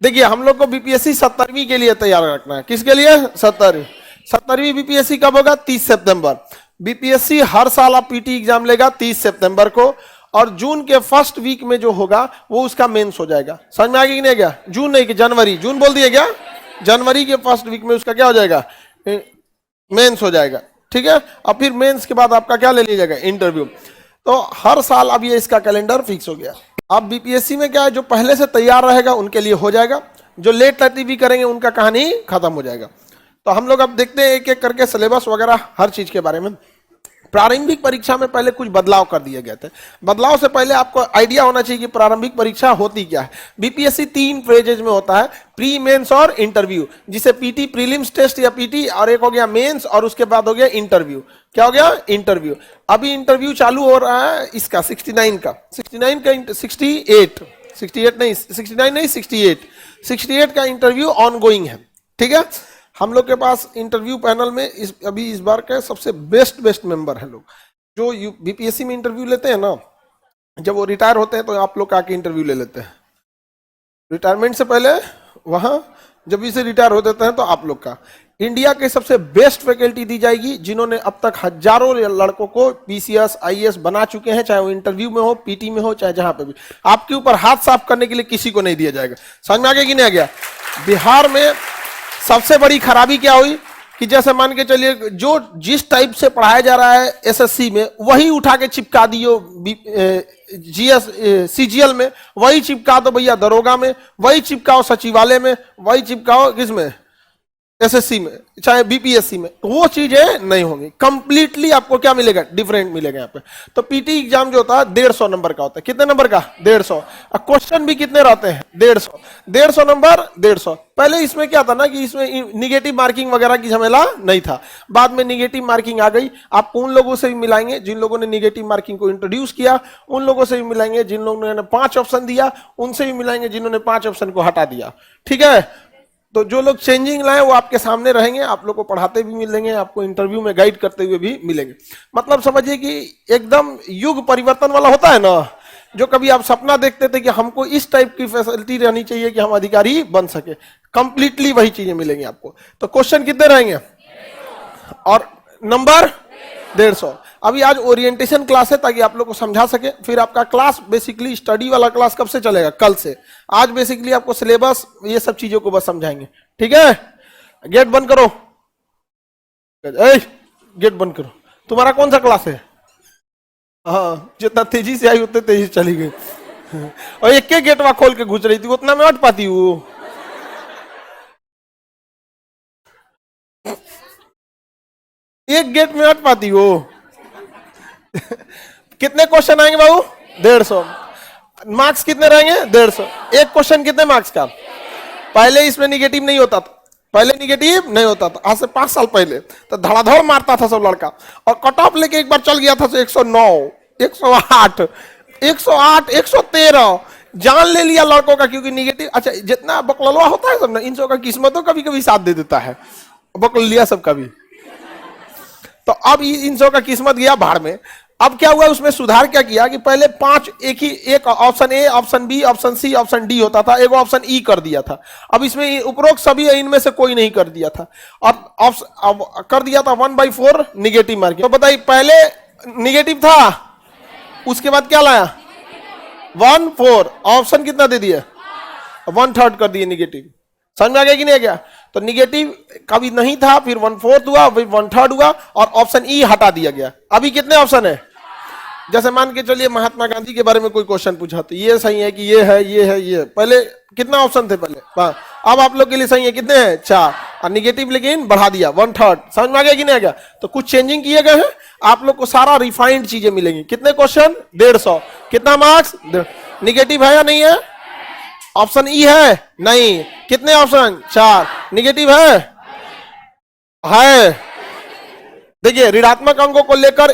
देखिए हम लोग को बीपीएससी 70वीं के लिए तैयार रखना है। किसके लिए? 70वीं बीपीएससी कब होगा? 30 सितंबर। बीपीएससी हर साल आप पीटी एग्जाम लेगा 30 सितंबर को, और जून के फर्स्ट वीक में जो होगा वो उसका मेंस हो जाएगा। समझ में आ गया कि नहीं गया? जून नहीं कि जनवरी, जून बोल दिया क्या? जनवरी के फर्स्ट वीक में उसका क्या हो जाएगा? मेंस हो जाएगा। ठीक है, और फिर मेंस के बाद आपका क्या ले लिया जाएगा? इंटरव्यू। तो हर साल अब ये इसका कैलेंडर फिक्स हो गया। अब बीपीएससी में क्या है, जो पहले से तैयार रहेगा उनके लिए हो जाएगा, जो लेट भी करेंगे उनका कहानी खत्म हो जाएगा। तो हम लोग अब देखते हैं एक एक करके सिलेबस वगैरह हर चीज के बारे में। प्रारंभिक परीक्षा में पहले कुछ बदलाव कर दिए गए थे। बदलाव से पहले आपको आइडिया होना चाहिए कि प्रारंभिक परीक्षा होती क्या है। बीपीएससी 3 फेजेज में होता है, प्री, मेंस और इंटरव्यू, जिसे पीटी प्रीलिम्स टेस्ट या पीटी, और एक हो गया मेंस, और उसके बाद हो गया इंटरव्यू। क्या हो गया? इंटरव्यू। अभी इंटरव्यू चालू हो रहा है इसका 69 का 68 का इंटरव्यू ऑनगोइंग है। ठीक है, हम लोग के पास इंटरव्यू पैनल में अभी इस बार के सबसे बेस्ट मेंबर हैं लोग जो बीपीएससी में इंटरव्यू लेते हैं ना। जब वो रिटायर होते हैं तो आप लोग आके इंटरव्यू ले लेते हैं, रिटायरमेंट से पहले वहां जब इसे रिटायर हो जाते हैं तो आप लोग का इंडिया के सबसे बेस्ट फैकल्टी दी जाएगी, जिन्होंने अब तक हजारों लड़कों को पीसीएस आईएएस बना चुके हैं, चाहे वो इंटरव्यू में हो, पीटी में हो, चाहे जहां पे भी। आपके ऊपर हाथ साफ करने के लिए किसी को नहीं दिया जाएगा। समझ में आ गया कि नहीं आ गया? बिहार में सबसे बड़ी खराबी क्या हुई कि जैसे मान के चलिए जो जिस टाइप से पढ़ाया जा रहा है एसएससी में वही उठा के चिपका दियो जीएस सीजीएल में, वही चिपका दो भैया दरोगा में, वही चिपकाओ सचिवालय में, वही चिपकाओ किसमें? एसएससी में, चाहे बीपीएससी में। वो चीजें नहीं होंगी। कंप्लीटली आपको क्या मिलेगा? डिफरेंट मिलेगा यहाँ पे। तो पीटी एग्जाम जो होता है 150 नंबर का होता है। कितने नंबर का? 150। क्वेश्चन भी कितने रहते हैं? 150 नंबर 150। पहले इसमें क्या था ना कि इसमें निगेटिव मार्किंग वगैरह की झमेला नहीं था, बाद में निगेटिव मार्किंग आ गई। आपको उन लोगों से भी मिलाएंगे जिन लोगों ने निगेटिव मार्किंग को इंट्रोड्यूस किया, उन लोगों से भी मिलाएंगे जिन लोगों ने 5 ऑप्शन दिया, उनसे भी मिलाएंगे जिन्होंने 5 ऑप्शन को हटा दिया। ठीक है, तो जो लोग चेंजिंग लाए वो आपके सामने रहेंगे, आप लोग को पढ़ाते भी मिलेंगे, आपको इंटरव्यू में गाइड करते हुए भी मिलेंगे। मतलब समझिए कि एकदम युग परिवर्तन वाला होता है ना, जो कभी आप सपना देखते थे कि हमको इस टाइप की फैसिलिटी रहनी चाहिए कि हम अधिकारी बन सके, कंप्लीटली वही चीजें मिलेंगी आपको। तो क्वेश्चन कितने रहेंगे और नंबर 150। अभी आज ओरिएंटेशन क्लास है ताकि आप लोग को समझा सके। फिर आपका क्लास बेसिकली स्टडी वाला क्लास कब से चलेगा? कल से। आज बेसिकली आपको सिलेबस ये सब चीजों को बस समझाएंगे। ठीक है, गेट बंद करो, गेट बंद करो। तुम्हारा कौन सा क्लास है? हाँ, जितना तेजी से आई उतने तेजी से चली गई, और एक गेट वहां खोल के घुस रही थी, उतना मैं हट पाती हूँ। एक गेट में हट पाती हो। कितने क्वेश्चन आएंगे बाबू? 150। मार्क्स कितने रहेंगे? 150। एक क्वेश्चन कितने मार्क्स का? पहले इसमें निगेटिव नहीं होता था, पहले निगेटिव नहीं होता था। आज से 5 साल पहले तो धड़ाधड़ मारता था सब लड़का, और कट ऑफ लेके एक बार चल गया था 109, 108, 108, 113 जान ले लिया लड़कों का, क्योंकि निगेटिव। अच्छा, जितना बकलवा होता है सब ना, इन सब का किस्मतों कभी कभी साथ दे देता है, बकल लिया सब कभी। तो अब इन सब का किस्मत गया भाड़ में। अब क्या हुआ, उसमें सुधार क्या किया कि पहले 5 एक option A, option B, option C, option D होता था, एक ऑप्शन ई कर दिया था। अब इसमें उपरोक्त सभी इनमें से कोई नहीं कर दिया था, और कर दिया था 1/4 निगेटिव मार्किंग। तो बताइए, पहले निगेटिव था, उसके बाद क्या लाया? 1/4। ऑप्शन कितना दे दिया? 1/3 कर दिए निगेटिव। समझ में आ गया कि नहीं आ गया? तो निगेटिव कभी नहीं था, फिर 1/4 हुआ, फिर 1/3 हुआ, और ऑप्शन ई हटा दिया गया। अभी कितने ऑप्शन है? जैसे मान के चलिए महात्मा गांधी के बारे में कोई क्वेश्चन पूछा तो ये सही है कि ये है, ये है, ये है। पहले कितना ऑप्शन थे पहले? अब आप लोग के लिए सही है कितने हैं? 4, और निगेटिव लेकिन बढ़ा दिया 1/3। समझ में आ गया कि नहीं आ गया? तो कुछ चेंजिंग किए गए हैं, आप लोग को सारा रिफाइंड चीजें मिलेंगी। कितने क्वेश्चन? 150। कितना मार्क्स? निगेटिव है या नहीं है? ऑप्शन ई है? नहीं। कितने ऑप्शन? 4। निगेटिव है? देखिए, ऋणात्मक अंकों को लेकर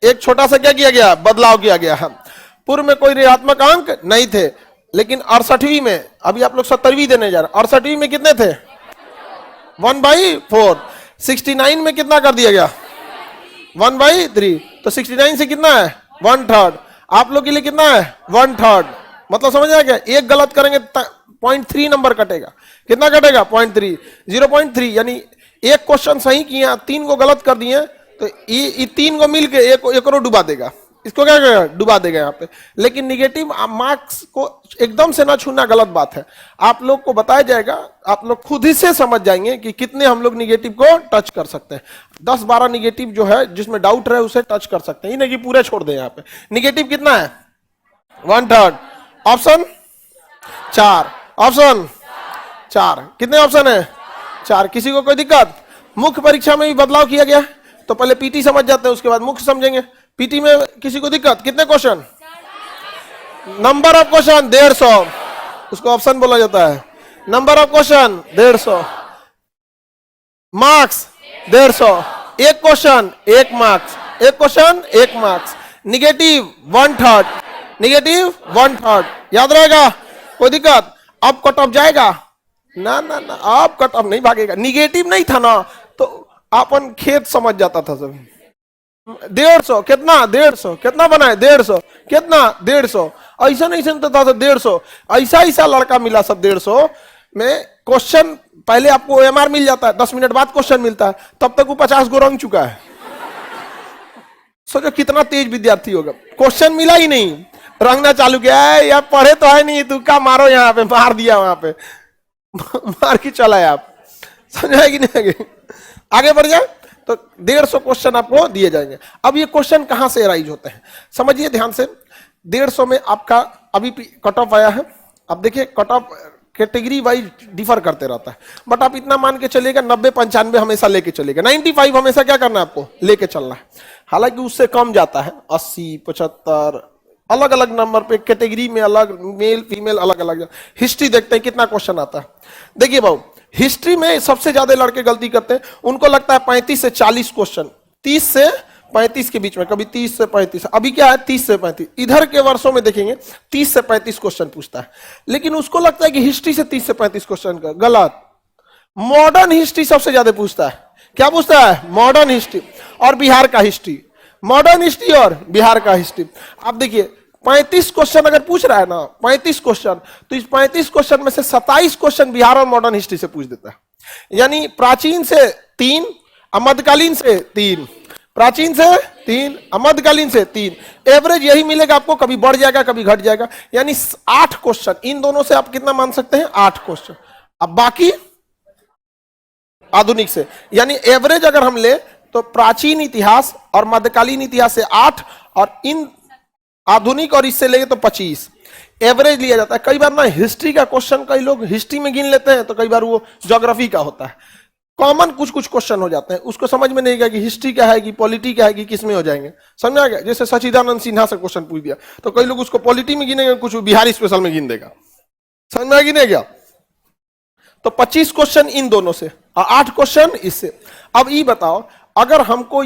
एक छोटा सा क्या किया गया? बदलाव किया गया है। पूर्व में कोई ऋणात्मक अंक नहीं थे, लेकिन 68वीं में, अभी आप लोग 70वीं देने जा रहे हैं, 68वीं में कितने थे? 1/4। 69 में कितना कर दिया गया? 1/3। तो 69 से कितना है? 1/3। आप लोग के लिए कितना है? 1/3। मतलब समझ आया क्या? एक गलत करेंगे 0.3 नंबर कटेगा। कितना कटेगा? 0.3, 0.3। यानी एक क्वेश्चन सही किया, 3 को गलत कर दिए, तो ये 3 को मिलके एक और डुबा देगा। इसको क्या करेगा? डुबा देगा यहाँ पे। लेकिन निगेटिव मार्क्स को एकदम से ना छूना गलत बात है। आप लोग को बताया जाएगा, आप लोग खुद ही से समझ जाएंगे कि कितने हम लोग निगेटिव को टच कर सकते हैं। 10-12 निगेटिव जो है जिसमें डाउट रहे उसे टच कर सकते हैं, नहीं कि पूरे छोड़ दें। यहाँ पे निगेटिव कितना है? 1/3। Option 4, option 4। कितने ऑप्शन है? 4। किसी को कोई दिक्कत? मुख्य परीक्षा में भी बदलाव किया गया, तो पहले पीटी समझ जाते हैं, उसके बाद मुख्य समझेंगे। पीटी में किसी को दिक्कत? कितने क्वेश्चन? नंबर ऑफ क्वेश्चन 150, उसको ऑप्शन बोला जाता है। नंबर ऑफ क्वेश्चन 150, मार्क्स 150, एक क्वेश्चन 1 मार्क्स, एक क्वेश्चन 1 मार्क्स। Negative 1/3, negative 1/3। याद रहेगा? कोई दिक्कत? अब कट ऑफ जाएगा? ना ना ना, अब कट ऑफ नहीं भागेगा। निगेटिव नहीं था ना, तो अपन खेत समझ जाता था सब। 150 कितना? 150 कितना बनाए? 150 कितना? 150। ऐसा नहीं सुनता था 150, ऐसा ऐसा लड़का मिला सब 150 में। क्वेश्चन पहले आपको OMR मिल जाता है, 10 मिनट बाद क्वेश्चन मिलता है, तब तक वो 50 गो रंग चुका है। सोचो कितना तेज विद्यार्थी होगा। क्वेश्चन मिला ही नहीं, रंगना चालू किया है। या पढ़े तो है नहीं, तुक्का मारो, यहाँ पे मार दिया, वहां पे मार के चला है। आप समझ आए कि नहीं? आगे बढ़ जाए तो 150 क्वेश्चन आपको दिए जाएंगे। अब ये क्वेश्चन कहां से अराइज होते हैं, समझिए ध्यान से। 150 में आपका अभी कट ऑफ आया है। अब देखिए cut off category wise differ करते रहता है, बट आप इतना मान के चलेगा 90-95 हमेशा लेके चलेगा। 95 हमेशा क्या करना है? आपको लेके चलना है। हालांकि उससे कम जाता है, 80, 75, अलग अलग नंबर पे कैटेगरी में अलग, मेल फीमेल अलग अलग। हिस्ट्री देखते हैं कितना क्वेश्चन आता है। देखिए बाबू, हिस्ट्री में सबसे ज्यादा लड़के गलती करते हैं। उनको लगता है 35 से 40 क्वेश्चन, 30 से 35 के बीच में, कभी 30 से 35। अभी क्या है? 30 से 35। इधर के वर्षों में देखेंगे 30 से 35 क्वेश्चन पूछता है, लेकिन उसको लगता है कि हिस्ट्री से 30 से 35 क्वेश्चन का। गलत। मॉडर्न हिस्ट्री सबसे ज्यादा पूछता है। क्या पूछता है? मॉडर्न हिस्ट्री और बिहार का हिस्ट्री। मॉडर्न हिस्ट्री और बिहार का हिस्ट्री। आप देखिए 35 क्वेश्चन अगर पूछ रहा है ना, 35 क्वेश्चन, तो इस 35 क्वेश्चन में से 27 क्वेश्चन बिहार और मॉडर्न हिस्ट्री से पूछ देता है। यानी प्राचीन से 3, मध्यकालीन से 3, प्राचीन से 3, मध्यकालीन से 3। एवरेज यही मिलेगा आपको, कभी बढ़ जाएगा कभी घट जाएगा। यानी 8 क्वेश्चन इन दोनों से आप कितना मान सकते हैं? 8 क्वेश्चन। अब बाकी आधुनिक से, यानी एवरेज अगर हम ले तो प्राचीन इतिहास और मध्यकालीन इतिहास से 8, और इन आधुनिक और इससे लेंगे तो 25 एवरेज लिया जाता है। कई बार ना हिस्ट्री का क्वेश्चन कई लोग हिस्ट्री में गिन लेते हैं, तो कई बार वो ज्योग्राफी का होता है। कॉमन कुछ कुछ क्वेश्चन हो जाते हैं, उसको समझ में नहीं गया कि हिस्ट्री क्या है कि पॉलिटी क्या है कि किस में हो जाएंगे। समझ आ गया? जैसे सचिदानंद सिन्हा से क्वेश्चन पूछ दिया, तो कई लोग उसको पॉलिटी में गिनेंगे, कुछ बिहारी स्पेशल में गिन देगा। समझ में आ गया? नहीं गया? तो 25 क्वेश्चन इन दोनों से और 8 क्वेश्चन इससे। अब ये बताओ, अगर हमको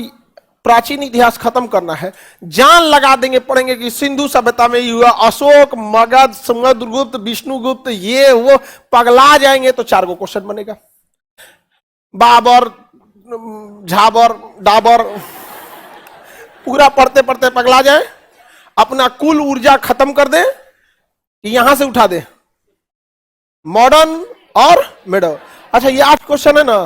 प्राचीन इतिहास खत्म करना है, जान लगा देंगे, पढ़ेंगे कि सिंधु सभ्यता में हुआ, अशोक, मगध, समुद्रगुप्त, विष्णुगुप्त, ये वो, पगला जाएंगे, तो 4 गो क्वेश्चन बनेगा। बाबर, झाबर, डाबर, पूरा पढ़ते पढ़ते पगला जाए, अपना कुल ऊर्जा खत्म कर दे, यहां से उठा दे मॉडर्न और मिडल। अच्छा, ये 8 क्वेश्चन है ना,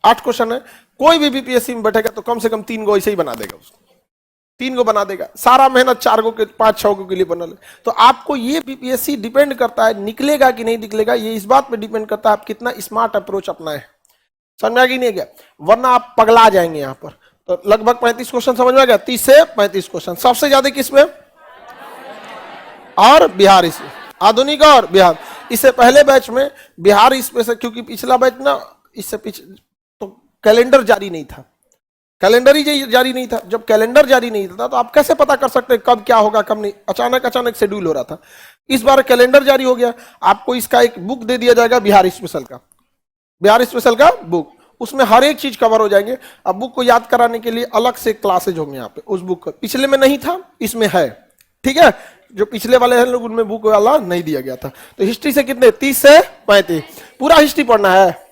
8 क्वेश्चन है। कोई भी बीपीएससी में बैठेगा तो कम से कम 3 गो ऐसे ही बना देगा, उसको 3 गो बना देगा। सारा मेहनत 4 गो के 5-6 गो के लिए बना ले। तो आपको ये बीपीएससी डिपेंड करता है, निकलेगा कि नहीं निकलेगा, ये इस बात पे डिपेंड करता है आप कितना स्मार्ट अप्रोच अपनाए। समझ में आ गया नहीं गया? वरना आप पगला जाएंगे यहाँ पर। तो लगभग 35 क्वेश्चन समझ में आ गया? 30 से 35 क्वेश्चन। सबसे ज्यादा किसमें? और बिहार, इसमें आधुनिक और बिहार। इससे पहले बैच में बिहार इसमें से, क्योंकि पिछला बैच ना, इससे तो कैलेंडर जारी नहीं था, कैलेंडर ही जारी नहीं था। जब कैलेंडर जारी नहीं था तो आप कैसे पता कर सकते हैं कब क्या होगा कब नहीं? अचानक शेड्यूल हो रहा था। इस बार कैलेंडर जारी हो गया, आपको इसका एक बुक दे दिया जाएगा, बिहार स्पेशल का, बिहार स्पेशल का बुक। उसमें हर एक चीज कवर हो जाएंगे। अब बुक को याद कराने के लिए अलग से क्लासेज होंगे यहाँ पे। उस बुक को पिछले में नहीं था, इसमें है, ठीक है? जो पिछले वाले हैं लोग, उनमें बुक वाला नहीं दिया गया था। तो हिस्ट्री से कितने? 30 से 35 पूरा हिस्ट्री पढ़ना है।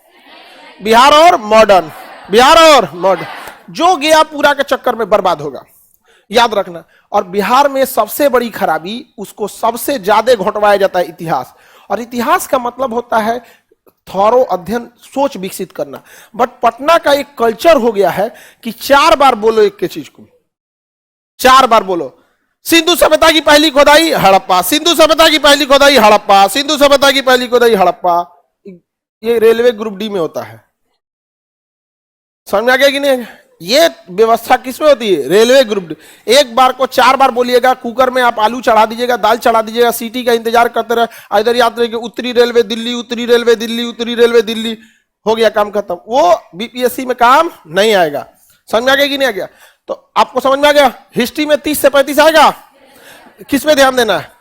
बिहार और मॉडर्न, बिहार और मॉडर्न। जो गया पूरा के चक्कर में बर्बाद होगा। याद रखना। और बिहार में सबसे बड़ी खराबी, उसको सबसे ज्यादा घोटवाया जाता है इतिहास, और इतिहास का मतलब होता है थॉरो अध्ययन, सोच विकसित करना। बट पटना का एक कल्चर हो गया है कि 4 बार बोलो एक के चीज को, 4 बार बोलो। सिंधु सभ्यता की पहली खोदाई हड़प्पा, सिंधु सभ्यता की पहली खोदाई हड़प्पा, सिंधु सभ्यता की पहली खोदाई हड़प्पा। ये रेलवे ग्रुप डी में होता है, समझ में आ गया कि नहीं? ये व्यवस्था किसमें होती है? Railway group D. एक बार को 4 बार बोलिएगा, कुकर में आप आलू चढ़ा दीजिएगा, दाल चढ़ा दीजिएगा, सीटी का इंतजार करते रहे, इधर याद रहे कि उत्तरी रेलवे दिल्ली, उत्तरी रेलवे दिल्ली, उत्तरी रेलवे दिल्ली, हो गया काम खत्म। वो बीपीएससी में काम नहीं आएगा। समझ में आ गया कि नहीं आ गया? तो आपको समझ में आ गया? हिस्ट्री में 30 से 35 आएगा। किस पे ध्यान देना है?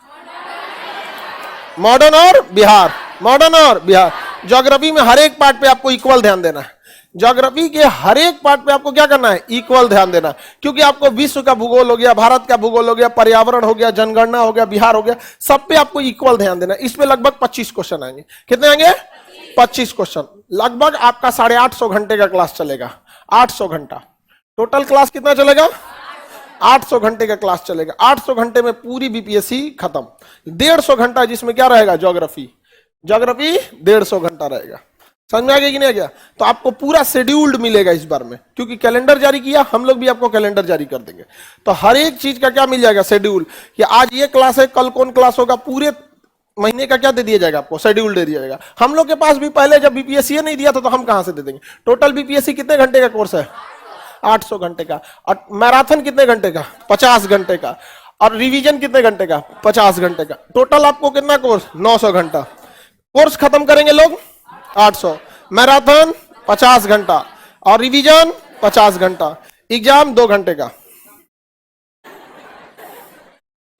मॉडर्न और बिहार, मॉडर्न और बिहार। ज्योग्राफी में हर एक पार्ट पे आपको इक्वल ध्यान देना है। ज्योग्राफी के हर एक पार्ट पे आपको क्या करना है? इक्वल ध्यान देना, क्योंकि आपको विश्व का भूगोल हो गया, भारत का भूगोल हो गया, पर्यावरण हो गया, जनगणना हो गया, बिहार हो गया, सब पे आपको इक्वल ध्यान देना। इसमें लगभग 25 क्वेश्चन आएंगे। कितने आएंगे? 25 क्वेश्चन। लगभग आपका 850 घंटे का क्लास चलेगा। 800 घंटा टोटल क्लास कितना चलेगा? 800 घंटे का क्लास चलेगा। 800 घंटे में पूरी बीपीएससी खत्म। 150 घंटा जिसमें क्या रहेगा? ज्योग्राफी। ज्योग्राफी 150 घंटा रहेगा। समझ में आ गया कि नहीं आ गया? तो आपको पूरा शेड्यूल्ड मिलेगा इस बार में, क्योंकि कैलेंडर जारी किया, हम लोग भी आपको कैलेंडर जारी कर देंगे। तो हर एक चीज का क्या मिल जाएगा? शेड्यूल, कि आज ये क्लास है, कल कौन क्लास होगा, पूरे महीने का क्या दे दिया जाएगा आपको? शेड्यूल दे दिया जाएगा। हम लोग के पास भी पहले जब बीपीएससी नहीं दिया था तो हम कहां से दे देंगे? टोटल बीपीएससी कितने घंटे का कोर्स है? 800 घंटे का। और मैराथन कितने घंटे का? 50 घंटे का। और रिवीजन कितने घंटे का? 50 घंटे का। टोटल आपको कितना कोर्स? 900 घंटा कोर्स खत्म करेंगे लोग। 800 मैराथन 50 घंटा और रिवीजन 50 घंटा, एग्जाम 2 घंटे का।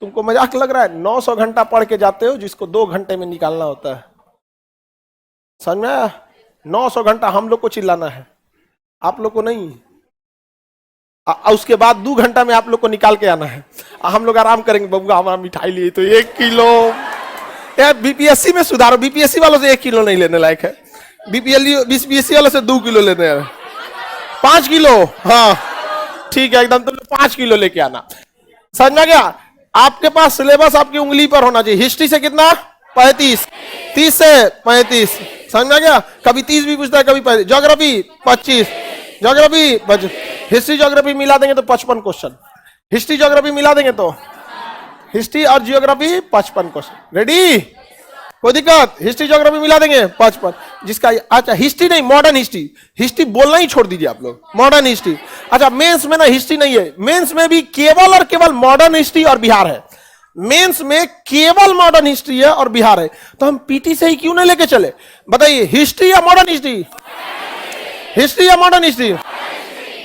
तुमको मजाक लग रहा है? 900 घंटा पढ़ के जाते हो, जिसको 2 घंटे में निकालना होता है। समझ में आया? 900 घंटा हम लोग को चिल्लाना है, आप लोग को नहीं। उसके बाद 2 घंटा में आप लोग को निकाल के आना है। हम लोग आराम करेंगे। बबुआ हमारा मिठाई लिए तो 1 किलो। यार बीपीएससी में सुधारो, बीपीएससी वालों से 1 किलो नहीं लेने लायक है, बीपीएससी वालों से 2 किलो लेने हैं। 5 किलो, हाँ ठीक है एकदम। तो 5 किलो लेके आना। समझ में गया? आपके पास सिलेबस आपकी उंगली पर होना चाहिए। हिस्ट्री से कितना? 35, 30 से 35। समझ में गया? कभी 30 भी पूछता है, कभी 35। Geography 25, geography 25। हिस्ट्री ज्योग्राफी मिला देंगे तो 55 क्वेश्चन। हिस्ट्री ज्योग्राफी मिला देंगे तो हिस्ट्री और जियोग्राफी 55 क्वेश्चन। रेडी? कोई दिक्कत? हिस्ट्री ज्योग्राफी मिला देंगे 55। जिसका अच्छा हिस्ट्री नहीं, मॉडर्न हिस्ट्री। हिस्ट्री बोलना ही छोड़ दीजिए आप लोग, मॉडर्न हिस्ट्री। अच्छा मेंस में ना हिस्ट्री नहीं है, मेंस में भी केवल और केवल मॉडर्न हिस्ट्री और बिहार है। मेंस में केवल मॉडर्न हिस्ट्री है और बिहार है। तो हम पीटी से ही क्यों नहीं लेके चले? बताइए, हिस्ट्री या मॉडर्न हिस्ट्री? हिस्ट्री या मॉडर्न हिस्ट्री?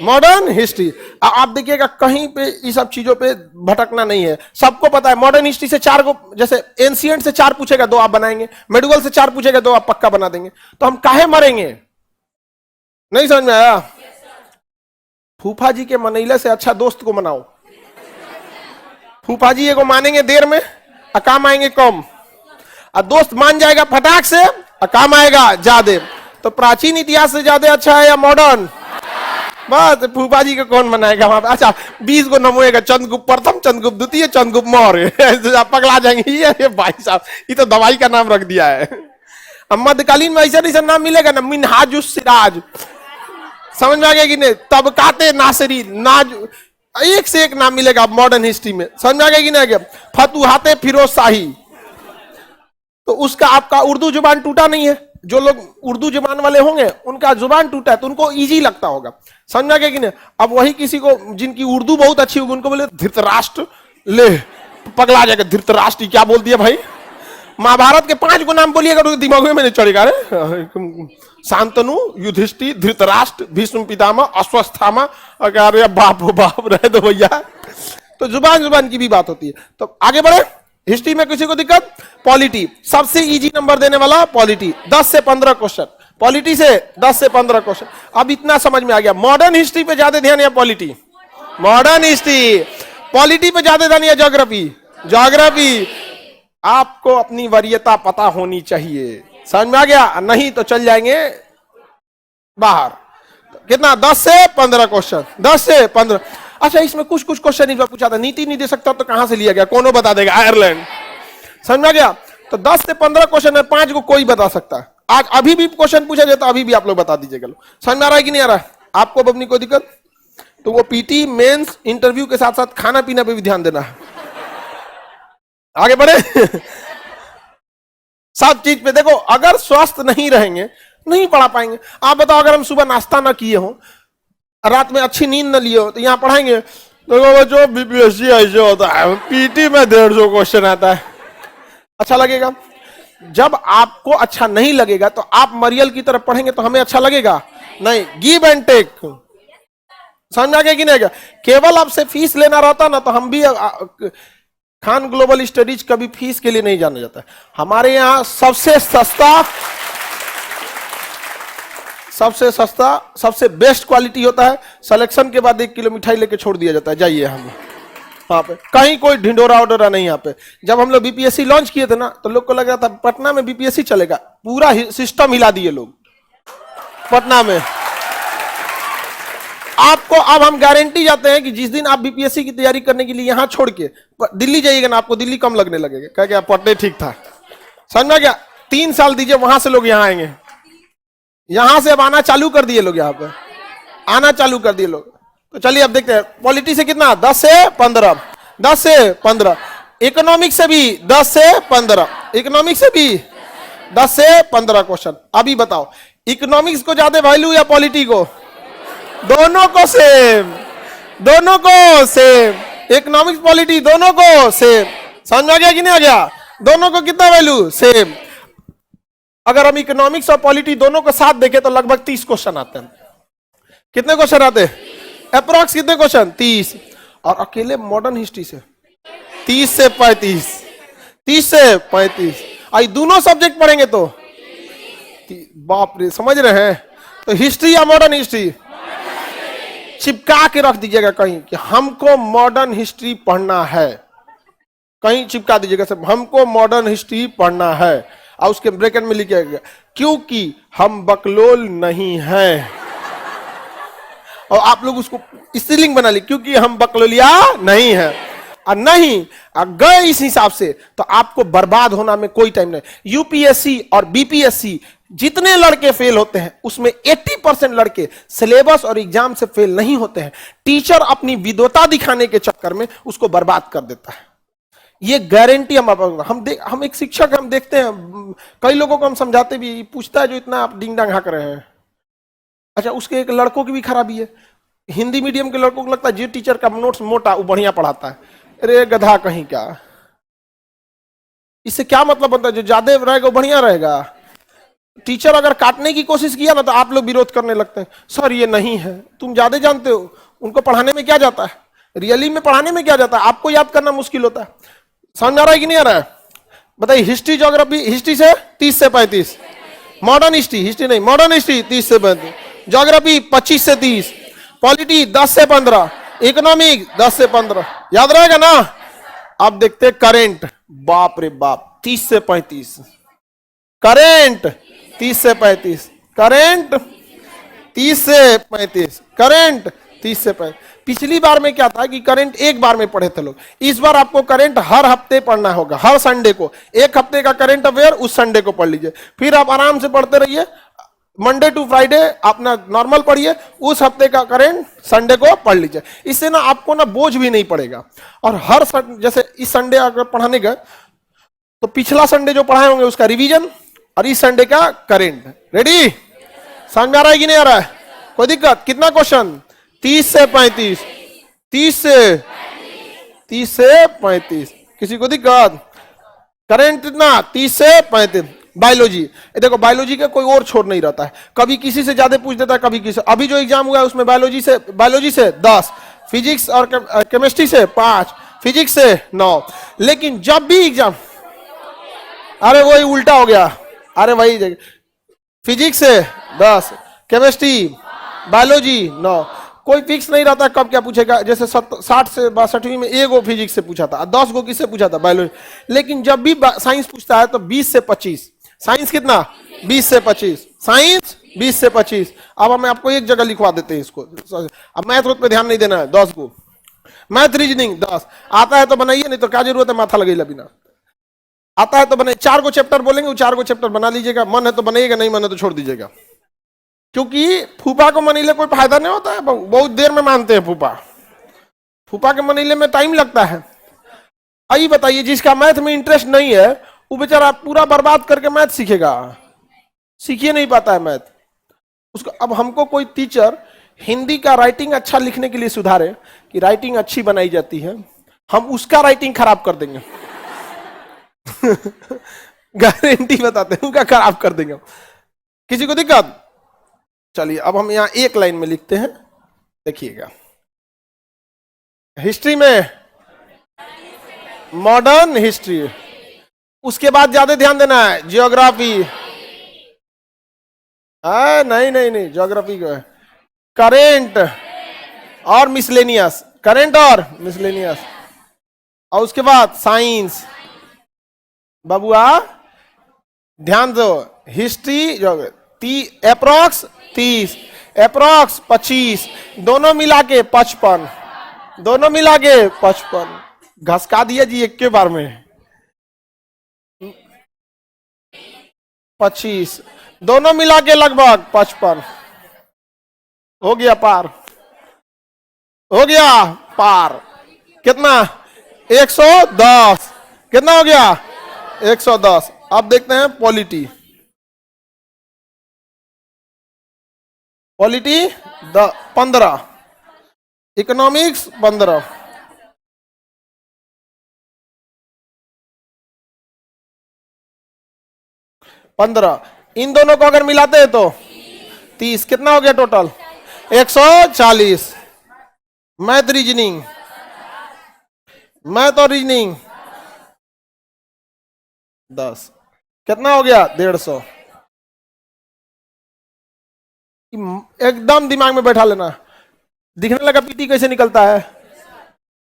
Modern history. आप देखिएगा कहीं पे ये सब चीजों पे भटकना नहीं है। सबको पता है मॉडर्न हिस्ट्री से 4 को, जैसे एंशिएंट से 4 पूछेगा 2 आप बनाएंगे, मेडिवल से 4 पूछेगा 2 आप पक्का बना देंगे। तो हम काहे मरेंगे? नहीं समझ में आया? फूफा जी के मनैले से अच्छा दोस्त को मनाओ। फूफा जी को मानेंगे देर में और काम आएंगे कम, और दोस्त मान जाएगा फटाक से और काम आएगा ज्यादा। तो प्राचीन इतिहास से ज्यादा अच्छा है या मॉडर्न? बस फूफा जी को कौन बनाएगा वहां पे? अच्छा 20 को नमोएगा, चंद्रगुप्त प्रथम, चंद्रगुप्त द्वितीय, चंद्रगुप्त मौर्य। आप पगला जाएंगे। ये भाई साहब ये तो दवाई का नाम रख दिया है। अब मध्यकालीन में ऐसा नाम मिलेगा ना, मिनहाजुस सिराज। समझ में आ गया कि नहीं? तबकाते नासिरी, नाज, एक से एक नाम मिलेगा मॉडर्न हिस्ट्री में। समझ में आ गया कि नहीं आ गया? फतुहाते फिरोज शाही। तो उसका आपका उर्दू जुबान टूटा नहीं है। जो लोग उर्दू जुबान वाले होंगे उनका जुबान टूटा है तो उनको इजी लगता होगा। समझ में आ गया कि नहीं? अब वही किसी को जिनकी उर्दू बहुत अच्छी होगी उनको बोले धृतराष्ट्र, ले पगला जाएगा। धृतराष्ट्र क्या बोल दिया भाई? महाभारत के 5 को नाम बोलिएगा तो दिमाग में नहीं चढ़ेगा। शांतनु, युधिष्ठिर, धृतराष्ट्र, भीष्म पितामह, अश्वत्थामा। अरे बाप हो बाप, रहे दो भैया। तो जुबान की भी बात होती है। तो आगे बढ़े। हिस्ट्री में किसी को दिक्कत? पॉलिटी सबसे इजी नंबर देने वाला पॉलिटी, 10 से 15 क्वेश्चन। पॉलिटी से 10 से 15 क्वेश्चन। अब इतना समझ में आ गया। मॉडर्न हिस्ट्री पे ज्यादा ध्यान या पॉलिटी? Modern history. पॉलिटी पे ज्यादा ध्यान या ज्योग्राफी? ज्योग्राफी। आपको अपनी वरीयता पता होनी चाहिए। समझ में आ गया? नहीं तो चल जाएंगे बाहर। कितना? 10 से 15 क्वेश्चन, 10 से 15। अच्छा इसमें कुछ कुछ क्वेश्चन इस बार पूछा था, नीति नहीं दे सकता तो कहां से लिया गया, कौन बता देगा, आयरलैंड। समझ में आ गया? तो 10 से 15 क्वेश्चन है, 5 को कोई बता सकता है। आज अभी भी क्वेश्चन पूछा जाए तो अभी भी आप लोग बता दीजिएगा। समझ में आ रहा है कि नहीं आ रहा है आपको? अपनी कोई दिक्कत? तो वो पीटी मेंस इंटरव्यू के साथ साथ खाना पीना पे भी ध्यान देना है। आगे बढ़े। सब चीज पे देखो, अगर स्वस्थ नहीं रहेंगे नहीं पढ़ा पाएंगे। आप बताओ, अगर हम सुबह नाश्ता ना किए हो, रात में अच्छी नींद न लिए हो, तो यहां पढ़ाएंगे? देखो बच्चों, बीपीएससी ऐसे होता है, पीटी में 150 क्वेश्चन आता है, अच्छा लगेगा? जब आपको अच्छा नहीं लगेगा तो आप मरियल की तरफ पढ़ेंगे तो हमें अच्छा लगेगा नहीं। गिव एंड टेक, समझ आ गया कि नहीं? केवल आपसे फीस लेना रहता ना तो हम भी खान ग्लोबल स्टडीज कभी फीस के लिए नहीं जाना जाता है। हमारे यहां सबसे सस्ता सबसे बेस्ट क्वालिटी होता है। सिलेक्शन के बाद 1 किलो मिठाई लेके छोड़ दिया जाता है, जाइए हम वहां पे, कहीं कोई ढिंडोरा उडोरा नहीं। यहाँ पे जब हम लोग बीपीएससी लॉन्च किए थे ना तो लोग को लग रहा था पटना में बीपीएससी चलेगा, पूरा सिस्टम हिला दिए लोग पटना में। आपको अब हम गारंटी जाते हैं कि जिस दिन आप बीपीएससी की तैयारी करने के लिए यहां छोड़ के दिल्ली जाइएगा ना, आपको दिल्ली कम लगने लगेगा, क्या क्या पटने ठीक था। समझ में क्या? 3 साल दीजिए, वहां से लोग यहां आएंगे। यहां से अब आना चालू कर दिए लोग, यहां पे आना चालू कर दिए लोग। तो चलिए अब देखते हैं पॉलिटी से कितना, 10 से 15, 10 से 15। इकोनॉमिक से भी 10 से 15, इकोनॉमिक से भी 10 से 15 क्वेश्चन। अभी बताओ, इकोनॉमिक्स को ज्यादा वैल्यू या पॉलिटी को? दोनों को सेम, दोनों को सेम। इकोनॉमिक्स पॉलिटी दोनों को सेम। समझ में आ गया कि नहीं आ गया? दोनों को कितना वैल्यू? सेम। अगर हम इकोनॉमिक्स और पॉलिटी दोनों को साथ देखें तो लगभग 30 क्वेश्चन आते हैं। कितने क्वेश्चन आते हैं? अप्रोक्स कितने क्वेश्चन? 30। और अकेले मॉडर्न हिस्ट्री से 30 से 35, 30 से 35। आई दोनों सब्जेक्ट पढ़ेंगे तो बाप रे, समझ रहे हैं? तो हिस्ट्री या मॉडर्न हिस्ट्री चिपका के रख दीजिएगा कहीं कि हमको मॉडर्न हिस्ट्री पढ़ना है, कहीं चिपका दीजिएगा सब, हमको मॉडर्न हिस्ट्री पढ़ना है। और उसके ब्रैकेट में लिखिएगा क्योंकि हम बकलोल नहीं हैं। और आप लोग उसको स्त्रीलिंग बना ली, क्योंकि हम बकलोलिया नहीं है। और नहीं गए इस हिसाब से तो आपको बर्बाद होना में कोई टाइम नहीं। यूपीएससी और बीपीएससी जितने लड़के फेल होते हैं उसमें 80% लड़के सिलेबस और एग्जाम से फेल नहीं होते हैं। टीचर अपनी विद्वता दिखाने के चक्कर में उसको बर्बाद कर देता है। ये गारंटी हम एक शिक्षक हम देखते हैं, कई लोगों को हम समझाते भी, पूछता है जो इतना आप डिंग डांग हाँक रहे हैं। अच्छा, उसके एक लड़कों की भी खराबी है, हिंदी मीडियम के लड़कों को लगता है जो टीचर का नोट्स मोटा वो बढ़िया पढ़ाता है। अरे गधा कहीं का, इससे क्या मतलब बनता है? जो ज्यादा रहेगा वो बढ़िया रहेगा। टीचर अगर काटने की कोशिश किया ना तो आप लोग विरोध करने लगते हैं, सर ये नहीं है, तुम ज्यादा जानते हो। उनको पढ़ाने में क्या जाता है? रियली में पढ़ाने में क्या जाता है? आपको याद करना मुश्किल होता है। समझ आ रहा है कि नहीं आ रहा है? बताइए, हिस्ट्री ज्योग्राफी, हिस्ट्री से 30 से 35, मॉडर्न हिस्ट्री, हिस्ट्री नहीं मॉडर्न हिस्ट्री 30 से 35, ज्योग्राफी 25 से 30, पॉलिटी 10 से 15, इकोनॉमिक 10 से 15। याद रहेगा ना? अब देखते करेंट, बाप रे बाप 30 से 35, करेंट 30 से 35, करेंट 30 से 35, करेंट 30 से 35। पिछली बार में क्या था कि करंट एक बार में पढ़े थे लोग, इस बार आपको करंट हर हफ्ते पढ़ना होगा, हर संडे को। एक हफ्ते का करंट अफेयर उस संडे को पढ़ लीजिए, फिर आप आराम से पढ़ते रहिए। मंडे टू फ्राइडे अपना नॉर्मल पढ़िए, उस हफ्ते का करंट संडे को पढ़ लीजिए। इससे ना आपको ना बोझ भी नहीं पड़ेगा। और हर जैसे इस संडे अगर पढ़ाने गए तो पिछला संडे जो पढ़ाए होंगे उसका रिवीजन और इस संडे का करंट। रेडी? समझ में आ रहा है कि नहीं आ रहा है? कोई दिक्कत? कितना क्वेश्चन? 30 से 35, 30 से 35। किसी को दिक्कत? करंट कितना? 30 से 35। बायोलॉजी, देखो बायोलॉजी का कोई और छोड़ नहीं रहता है, कभी किसी से ज्यादा पूछ देता है, कभी किसी। अभी जो एग्जाम हुआ है उसमें बायोलॉजी से 10, फिजिक्स और केमिस्ट्री से 5, फिजिक्स से 9। लेकिन जब भी एग्जाम, अरे वही उल्टा हो गया, अरे वही फिजिक्स से 10, केमिस्ट्री, बायोलॉजी 9। कोई फिक्स नहीं रहता कब क्या पूछेगा। जैसे 60 से 62वीं में एगो फिजिक्स से पूछा था, 10 गो किससे पूछा था? बायोलॉजी। लेकिन जब भी साइंस पूछता है तो 20 से 25। साइंस कितना? 20 से 25, साइंस 20 से 25। अब हम आपको एक जगह लिखवा देते हैं इसको। अब मैथ पे ध्यान नहीं देना है, 10 को मैथ रीजनिंग 10 आता है तो बनाइए, नहीं तो क्या जरूरत है माथा लगेगा बिना। आता है तो बने, 4 को चैप्टर बोलेंगे, वो 4 को चैप्टर बना लीजिएगा, मन है तो बनाइएगा, नहीं मन है तो छोड़ दीजिएगा। क्योंकि फूफा को मनीले कोई फायदा नहीं होता है, बहुत देर में मानते हैं फूफा। फूफा के मनीले में टाइम लगता है। आइए बताइए, जिसका मैथ में इंटरेस्ट नहीं है वो बेचारा पूरा बर्बाद करके मैथ सीखेगा, सीख ही नहीं पाता है मैथ उसको। अब हमको कोई टीचर हिंदी का राइटिंग अच्छा लिखने के लिए सुधारे कि राइटिंग अच्छी बनाई जाती है, हम उसका राइटिंग खराब कर देंगे। गारंटी बताते हैं, उनका खराब कर देंगे। किसी को दिक्कत? चलिए अब हम यहां एक लाइन में लिखते हैं, देखिएगा। हिस्ट्री में मॉडर्न हिस्ट्री, उसके बाद ज्यादा ध्यान देना है जियोग्राफी। नहीं नहीं नहीं, ज्योग्राफी को है करेंट और मिसलेनियस, करेंट और मिसलेनियस। और उसके बाद साइंस। बाबुआ ध्यान दो, हिस्ट्री अप्रोक्स 30, अप्रोक्स 25, दोनों मिला के 55, दोनों मिला के 55। घसका दिया जी एक के बार में 25, दोनों मिला के लगभग 55। हो गया पार, हो गया पार। कितना? 110। कितना हो गया? 110। अब देखते हैं पॉलिटी। पॉलिटी 15, इकोनॉमिक्स 15, इन दोनों को अगर मिलाते हैं तो 30। कितना हो गया टोटल? 140। मैथ रीजनिंग, मैथ और रीजनिंग 10। कितना हो गया? 150। एकदम दिमाग में बैठा लेना। दिखने लगा पीटी कैसे निकलता है,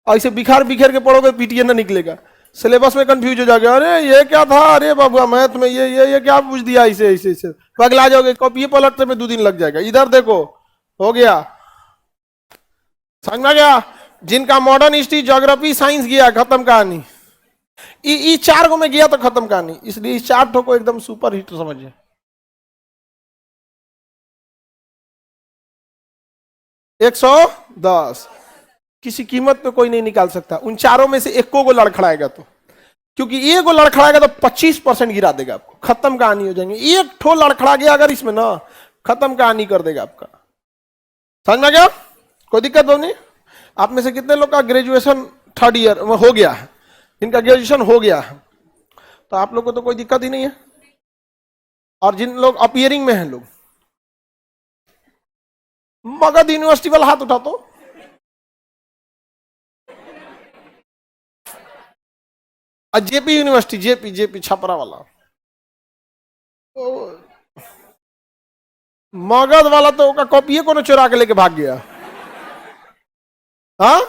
ऐसे बिखार बिखेर के पढ़ोगे पीटी ना निकलेगा। सिलेबस में कंफ्यूज हो जाएगा, अरे ये क्या था, अरे बाबू मैथ में ये क्या पूछ दिया, ऐसे ऐसे ऐसे पगला जाओगे। कॉपी पलटने में 2 दिन लग जाएगा। इधर देखो, हो गया, समझ में आ गया। जिनका मॉडर्न हिस्ट्री, ज्योग्राफी, साइंस गया, खत्म कहानी। इस 4 को में गया तो खत्म कहानी। इसलिए इस 4 ठो को एकदम सुपर हिट समझिए। एक 110 किसी कीमत पे कोई नहीं निकाल सकता। उन 4 में से एक को लड़खड़ाएगा तो, क्योंकि एक को लड़खड़ाएगा तो 25% गिरा देगा आपको, खत्म कहानी हो जाएंगे। एक ठो लड़खड़ा गया अगर इसमें ना, खत्म कहानी कर देगा आपका। समझ में गया? कोई दिक्कत तो नहीं? आप में से कितने लोग का ग्रेजुएशन 3rd ईयर में हो गया है? जिनका ग्रेजुएशन हो गया है तो आप लोग को तो कोई दिक्कत ही नहीं है। और जिन लोग अपियरिंग में हैं लोग, मगध यूनिवर्सिटी वाला हाथ उठा तो। जेपी यूनिवर्सिटी, जेपी छपरा वाला। मगध वाला तो का कॉपी को चुरा के लेके भाग गया। हाँ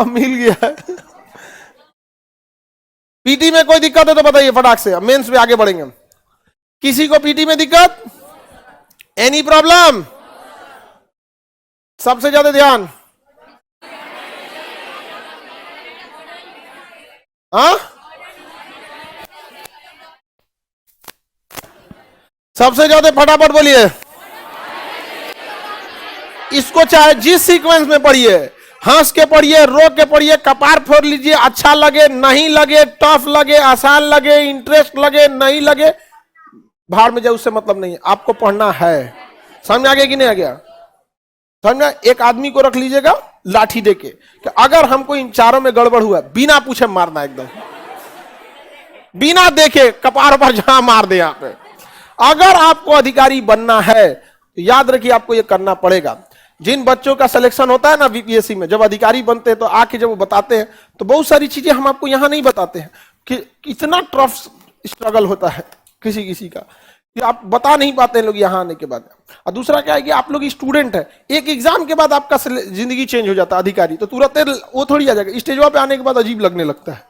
मिल गया। पीटी में कोई दिक्कत है तो बताइए फटाक से, मेंस में आगे बढ़ेंगे। किसी को पीटी में दिक्कत? Any problem? सबसे ज्यादा ध्यान, हाँ सबसे ज्यादा फटाफट बोलिए। इसको चाहे जिस सीक्वेंस में पढ़िए, हंस के पढ़िए, रो के पढ़िए, कपार फोड़ लीजिए, अच्छा लगे नहीं लगे, टफ लगे आसान लगे, इंटरेस्ट लगे नहीं लगे, भाड़ में जाए, उससे मतलब नहीं है। आपको पढ़ना है। समझ आ गया कि नहीं आ गया? समझ? एक आदमी को रख लीजिएगा लाठी देके कि अगर हमको इन 4 में गड़बड़ हुआ, बिना पूछे मारना, एकदम बिना देखे कपार पर जहां मार दे। यहां पे अगर आपको अधिकारी बनना है तो याद रखिए आपको ये करना पड़ेगा। जिन बच्चों का सिलेक्शन होता है ना बीपीएससी में, जब अधिकारी बनते हैं तो आके जब वो बताते हैं तो बहुत सारी चीजें हम आपको यहां नहीं बताते हैं कि कितना टफ स्ट्रगल होता है किसी किसी का, कि आप बता नहीं पाते हैं लोग यहाँ आने के बाद। और दूसरा क्या है कि आप लोग स्टूडेंट है, एक एग्जाम के बाद आपका जिंदगी चेंज हो जाता है। अधिकारी तो तुरंत वो थोड़ी आ जाएगा, स्टेज पे आने के बाद अजीब लगने लगता है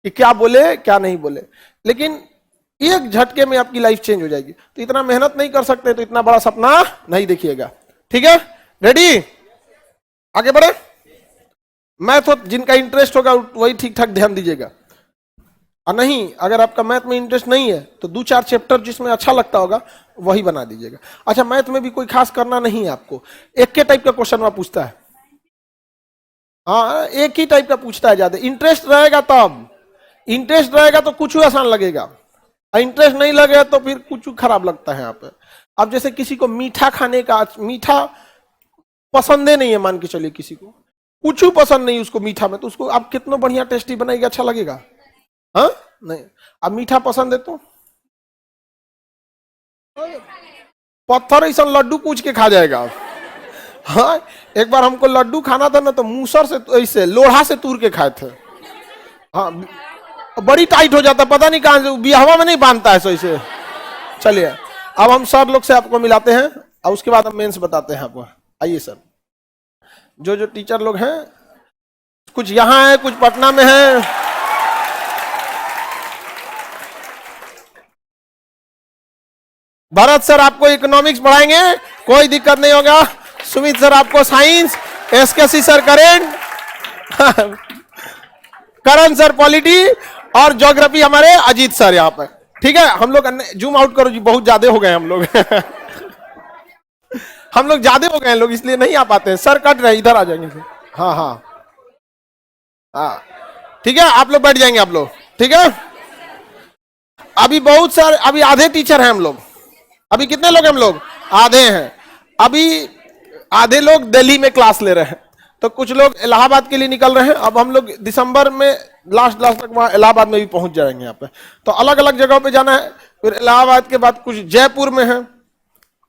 कि क्या बोले क्या नहीं बोले, लेकिन एक झटके में आपकी लाइफ चेंज हो जाएगी। तो इतना मेहनत नहीं कर सकते तो इतना बड़ा सपना नहीं देखिएगा। ठीक है, रेडी? आगे बढ़े। मैथ हो जिनका इंटरेस्ट होगा वही ठीक ठाक ध्यान दीजिएगा, और नहीं अगर आपका मैथ में इंटरेस्ट नहीं है तो 2-4 चैप्टर जिसमें अच्छा लगता होगा वही बना दीजिएगा। अच्छा, मैथ में भी कोई खास करना नहीं है आपको, एक के टाइप का क्वेश्चन वहां पूछता है, हाँ एक ही टाइप का पूछता है ज्यादा। इंटरेस्ट रहेगा तब, इंटरेस्ट रहेगा तो कुछ आसान लगेगा, इंटरेस्ट नहीं लगेगा तो फिर कुछ खराब लगता है यहाँ पे। अब जैसे किसी को मीठा खाने का, मीठा पसंद ही नहीं है, मान के चलिए किसी को कुछ पसंद नहीं उसको मीठा में, तो उसको आप कितना बढ़िया टेस्टी बनाएगा, अच्छा लगेगा? हाँ नहीं। अब मीठा पसंद है तो पत्थर ऐसा लड्डू पूछ के खा जाएगा। हाँ, एक बार हमको लड्डू खाना था ना, तो मूसर से ऐसे लोढ़ा से तूर के खाए थे। हाँ, बड़ी टाइट हो जाता, पता नहीं कहां से, बिहावा में नहीं बांधता है ऐसे। चलिए अब हम सर लोग से आपको मिलाते हैं और उसके बाद हम मेंस बताते हैं आपको। आइए सर, जो टीचर लोग हैं, कुछ यहाँ है कुछ पटना में है। भरत सर आपको इकोनॉमिक्स पढ़ाएंगे, कोई दिक्कत नहीं होगा। सुमित सर आपको साइंस, एसकेसी सर करेंट, करण सर पॉलिटी, और ज्योग्राफी हमारे अजीत सर यहाँ पे। ठीक है, हम लोग जूम आउट करो जी, बहुत ज्यादा हो गए हम लोग। हम लोग ज्यादा हो गए लोग, इसलिए नहीं आ पाते हैं। सर कट रहे, इधर आ जाएंगे। हाँ हाँ हाँ, ठीक है, आप लोग बैठ जाएंगे आप लोग, ठीक है। अभी बहुत सारे, अभी आधे टीचर हैं हम लोग। अभी कितने लोग हैं हम लोग? आधे हैं। अभी आधे लोग दिल्ली में क्लास ले रहे हैं, तो कुछ लोग इलाहाबाद के लिए निकल रहे हैं। अब हम लोग दिसंबर में लास्ट तक वहां इलाहाबाद में भी पहुंच जाएंगे यहाँ पे। तो अलग अलग जगहों पे जाना है, फिर इलाहाबाद के बाद कुछ जयपुर में है।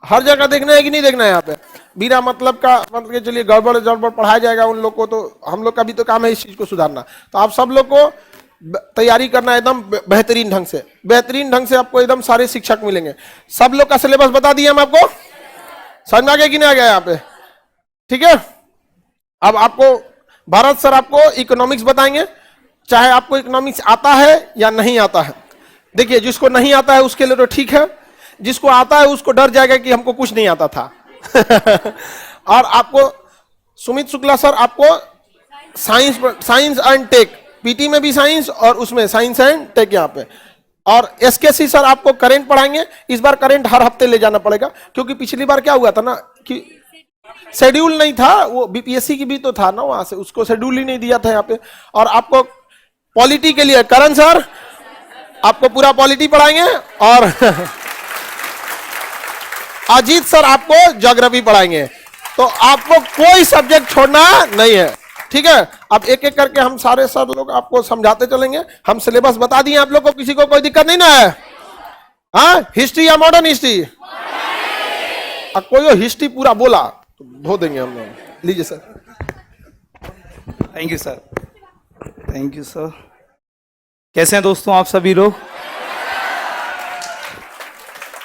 हर जगह देखना है कि नहीं देखना है? यहाँ पे बिना मतलब का, मतलब चलिए गड़बड़ पढ़ाया जाएगा उन लोग को, तो हम लोग का भी तो काम है इस चीज को सुधारना। तो आप सब लोग को तैयारी करना एकदम बेहतरीन ढंग से, बेहतरीन ढंग से आपको एकदम सारे शिक्षक मिलेंगे। सब लोग का सिलेबस बता दिए हम आपको, समझ में आ गया कि नहीं आ गया यहाँ पे? ठीक है, अब आपको भारत सर आपको इकोनॉमिक्स बताएंगे, चाहे आपको इकोनॉमिक्स आता है या नहीं आता है। देखिए, जिसको नहीं आता है उसके लिए तो ठीक है, जिसको आता है उसको डर जाएगा कि हमको कुछ नहीं आता था। और आपको सुमित शुक्ला सर आपको साइंस एंड टेक, पीटी में भी साइंस और उसमें साइंस एंड टेक यहाँ पे। और एसकेसी सर आपको करंट पढ़ाएंगे। इस बार करंट हर हफ्ते ले जाना पड़ेगा, क्योंकि पिछली बार क्या हुआ था ना कि शेड्यूल नहीं था, वो बीपीएससी की भी तो था ना, वहां से उसको शेड्यूल ही नहीं दिया था यहाँ पे। और आपको पॉलिटी के लिए करण सर आपको पूरा पॉलिटी पढ़ाएंगे, और अजीत सर आपको ज्योग्राफी पढ़ाएंगे। तो आपको कोई सब्जेक्ट छोड़ना नहीं है, ठीक है। अब एक एक करके हम सारे सर लोग आपको समझाते चलेंगे। हम सिलेबस बता दिए आप लोग को, किसी को कोई दिक्कत नहीं ना है? हाँ, हिस्ट्री या मॉडर्न हिस्ट्री? अब कोई हिस्ट्री पूरा बोला तो धो देंगे हम लोग। लीजिए sir. Thank you sir, thank you sir. कैसे हैं दोस्तों आप सभी लोग?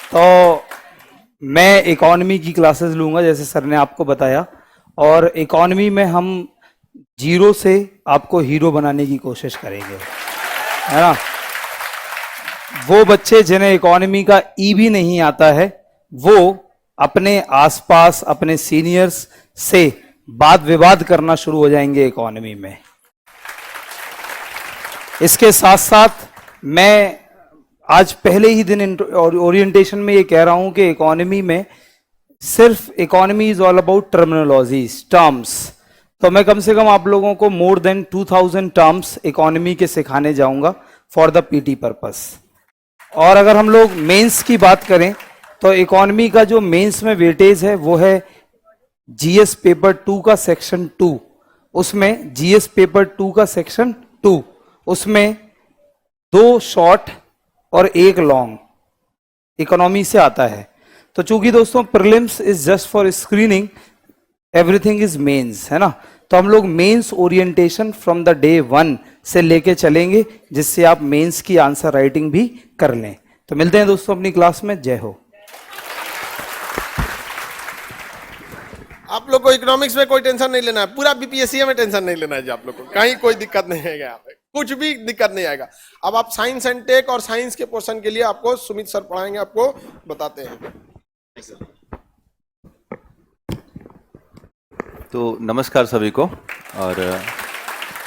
तो मैं इकोनॉमी की क्लासेस लूंगा जैसे सर ने आपको बताया, और इकोनॉमी में हम जीरो से आपको हीरो बनाने की कोशिश करेंगे, है ना। वो बच्चे जिन्हें इकोनॉमी का ई भी नहीं आता है, वो अपने आसपास अपने सीनियर्स से वाद विवाद करना शुरू हो जाएंगे इकोनॉमी में। इसके साथ साथ मैं आज पहले ही दिन ओरिएंटेशन में ये कह रहा हूं कि इकोनॉमी में सिर्फ economy is all about terminologies, terms. तो मैं कम से कम आप लोगों को मोर देन 2000 टर्म्स इकोनॉमी के सिखाने जाऊंगा फॉर द पीटी पर्पस। और अगर हम लोग मेंस की बात करें तो इकोनॉमी का जो मेंस में वेटेज है वो है जीएस पेपर 2 का सेक्शन 2। उसमें जीएस पेपर 2 का सेक्शन 2, उसमें 2 शॉर्ट और 1 लॉन्ग इकोनॉमी से आता है। तो चूंकि दोस्तों prelims is just for screening, everything is mains, है ना। तो हम लोग mains orientation from the day 1 से लेके चलेंगे, जिससे आप मेंस की आंसर राइटिंग भी कर लें। तो मिलते हैं दोस्तों अपनी क्लास में। जय हो। आप लोग को इकोनॉमिक्स में कोई टेंशन नहीं लेना है, पूरा बीपीएससी में टेंशन नहीं लेना है जी। आप लोग को कहीं कोई दिक्कत नहीं है, यहाँ पे कुछ भी दिक्कत नहीं आएगा। अब आप साइंस एंड टेक और साइंस के पोर्शन के लिए आपको सुमित सर पढ़ाएंगे, आपको बताते हैं। तो नमस्कार सभी को। और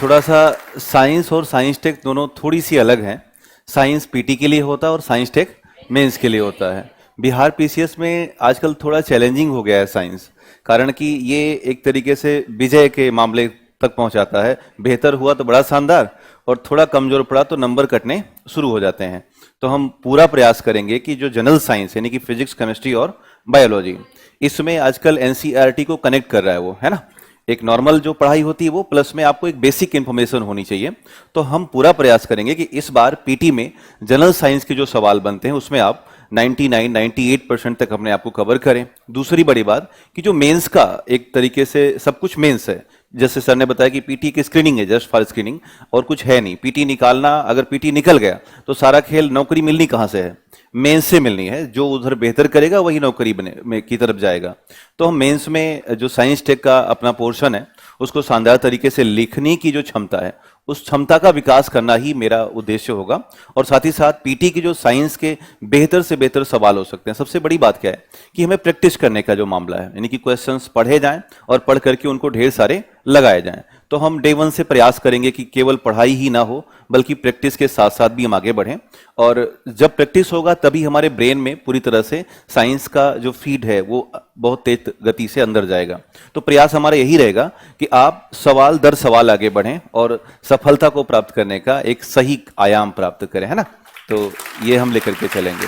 थोड़ा सा साइंस और साइंस टेक दोनों थोड़ी सी अलग हैं। साइंस पीटी के लिए होता है और साइंस टेक मेंस के लिए होता है। बिहार पीसीएस में आजकल थोड़ा चैलेंजिंग हो गया है साइंस, कारण कि ये एक तरीके से विजय के मामले तक पहुंचाता है। बेहतर हुआ तो बड़ा शानदार, और थोड़ा कमजोर पड़ा तो नंबर कटने शुरू हो जाते हैं। तो हम पूरा प्रयास करेंगे कि जो जनरल साइंस यानी कि फिजिक्स, केमिस्ट्री और बायोलॉजी, इसमें आजकल एनसीईआरटी को कनेक्ट कर रहा है वो, है ना। एक नॉर्मल जो पढ़ाई होती है वो, प्लस में आपको एक बेसिक इंफॉर्मेशन होनी चाहिए। तो हम पूरा प्रयास करेंगे कि इस बार पीटी में जनरल साइंस के जो सवाल बनते हैं उसमें आप 98% तक अपने आप को कवर करें। दूसरी बड़ी बात कि जो मेंस का एक तरीके से सब कुछ मेंस है, जैसे सर ने बताया कि पीटी की स्क्रीनिंग है, जस्ट फॉर स्क्रीनिंग, और कुछ है नहीं। पीटी निकालना, अगर पीटी निकल गया तो सारा खेल नौकरी मिलनी कहाँ से है, मेंस से मिलनी है। जो उधर बेहतर करेगा वही नौकरी में की तरफ जाएगा। तो हम मेंस में जो साइंस टेक का अपना पोर्शन है उसको शानदार तरीके से लिखने की जो क्षमता है, उस क्षमता का विकास करना ही मेरा उद्देश्य होगा। और साथ ही साथ पीटी की जो साइंस के बेहतर से बेहतर सवाल हो सकते हैं। सबसे बड़ी बात क्या है कि हमें प्रैक्टिस करने का जो मामला है, यानी कि क्वेश्चंस पढ़े जाएं और पढ़ करके उनको ढेर सारे लगाए जाएं। तो हम डे 1 से प्रयास करेंगे कि केवल पढ़ाई ही ना हो, बल्कि प्रैक्टिस के साथ साथ भी हम आगे बढ़ें। और जब प्रैक्टिस होगा तभी हमारे ब्रेन में पूरी तरह से साइंस का जो फीड है वो बहुत तेज गति से अंदर जाएगा। तो प्रयास हमारा यही रहेगा कि आप सवाल दर सवाल आगे बढ़ें और सफलता को प्राप्त करने का एक सही आयाम प्राप्त करें, है ना। तो ये हम लेकर के चलेंगे।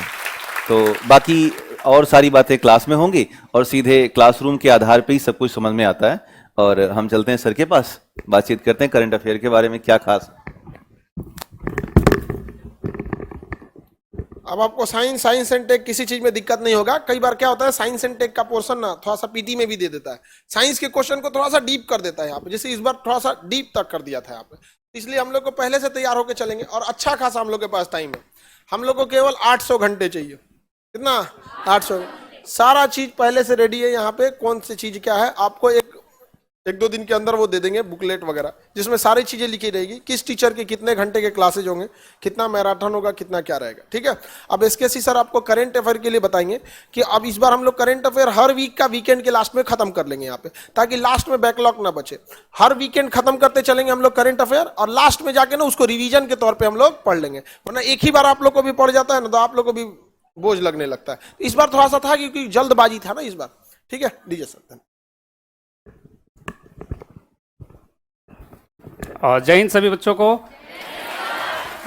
तो बाकी और सारी बातें क्लास में होंगी और सीधे क्लासरूम के आधार पर ही सब कुछ समझ में आता है। और हम चलते हैं सर के पास, बातचीत करते हैं करंट अफेयर के बारे में, क्या खास। अब आपको साइंस एंड टेक किसी चीज में दिक्कत नहीं होगा। कई बार क्या होता है, साइंस एंड टेक का पोर्शन ना थोड़ा सा पीटी में भी दे देता है, साइंस के क्वेश्चन को थोड़ा सा डीप कर देता है यहाँ पे। जैसे इस बार थोड़ा सा डीप तक कर दिया था यहाँ पे, इसलिए हम लोग को पहले से तैयार होकर चलेंगे। और अच्छा खासा हम लोग के पास टाइम है। हम लोग को केवल 800 घंटे चाहिए। कितना? 800। सारा चीज पहले से रेडी है यहाँ पे। कौन सी चीज क्या है, आपको एक दो दिन के अंदर वो दे देंगे बुकलेट वगैरह, जिसमें सारी चीजें लिखी रहेगी। किस टीचर के कितने घंटे के क्लासेज होंगे, कितना मैराथन होगा, कितना क्या रहेगा, ठीक है। अब एसकेसी सर आपको करंट अफेयर के लिए बताएंगे कि अब इस बार हम लोग करंट अफेयर हर वीक का वीकेंड के लास्ट में खत्म कर लेंगे यहाँ पे, ताकि लास्ट में बैकलॉग ना बचे। हर वीकेंड खत्म करते चलेंगे हम लोग करंट अफेयर, और लास्ट में जाके ना उसको रिवीजन के तौर पर हम लोग पढ़ लेंगे। वरना एक ही बार आप लोग को भी पढ़ जाता है ना, तो आप लोग को भी बोझ लगने लगता है। इस बार थोड़ा सा था क्योंकि जल्दबाजी था ना इस बार, ठीक है। DJ sir. और जय हिंद सभी बच्चों को।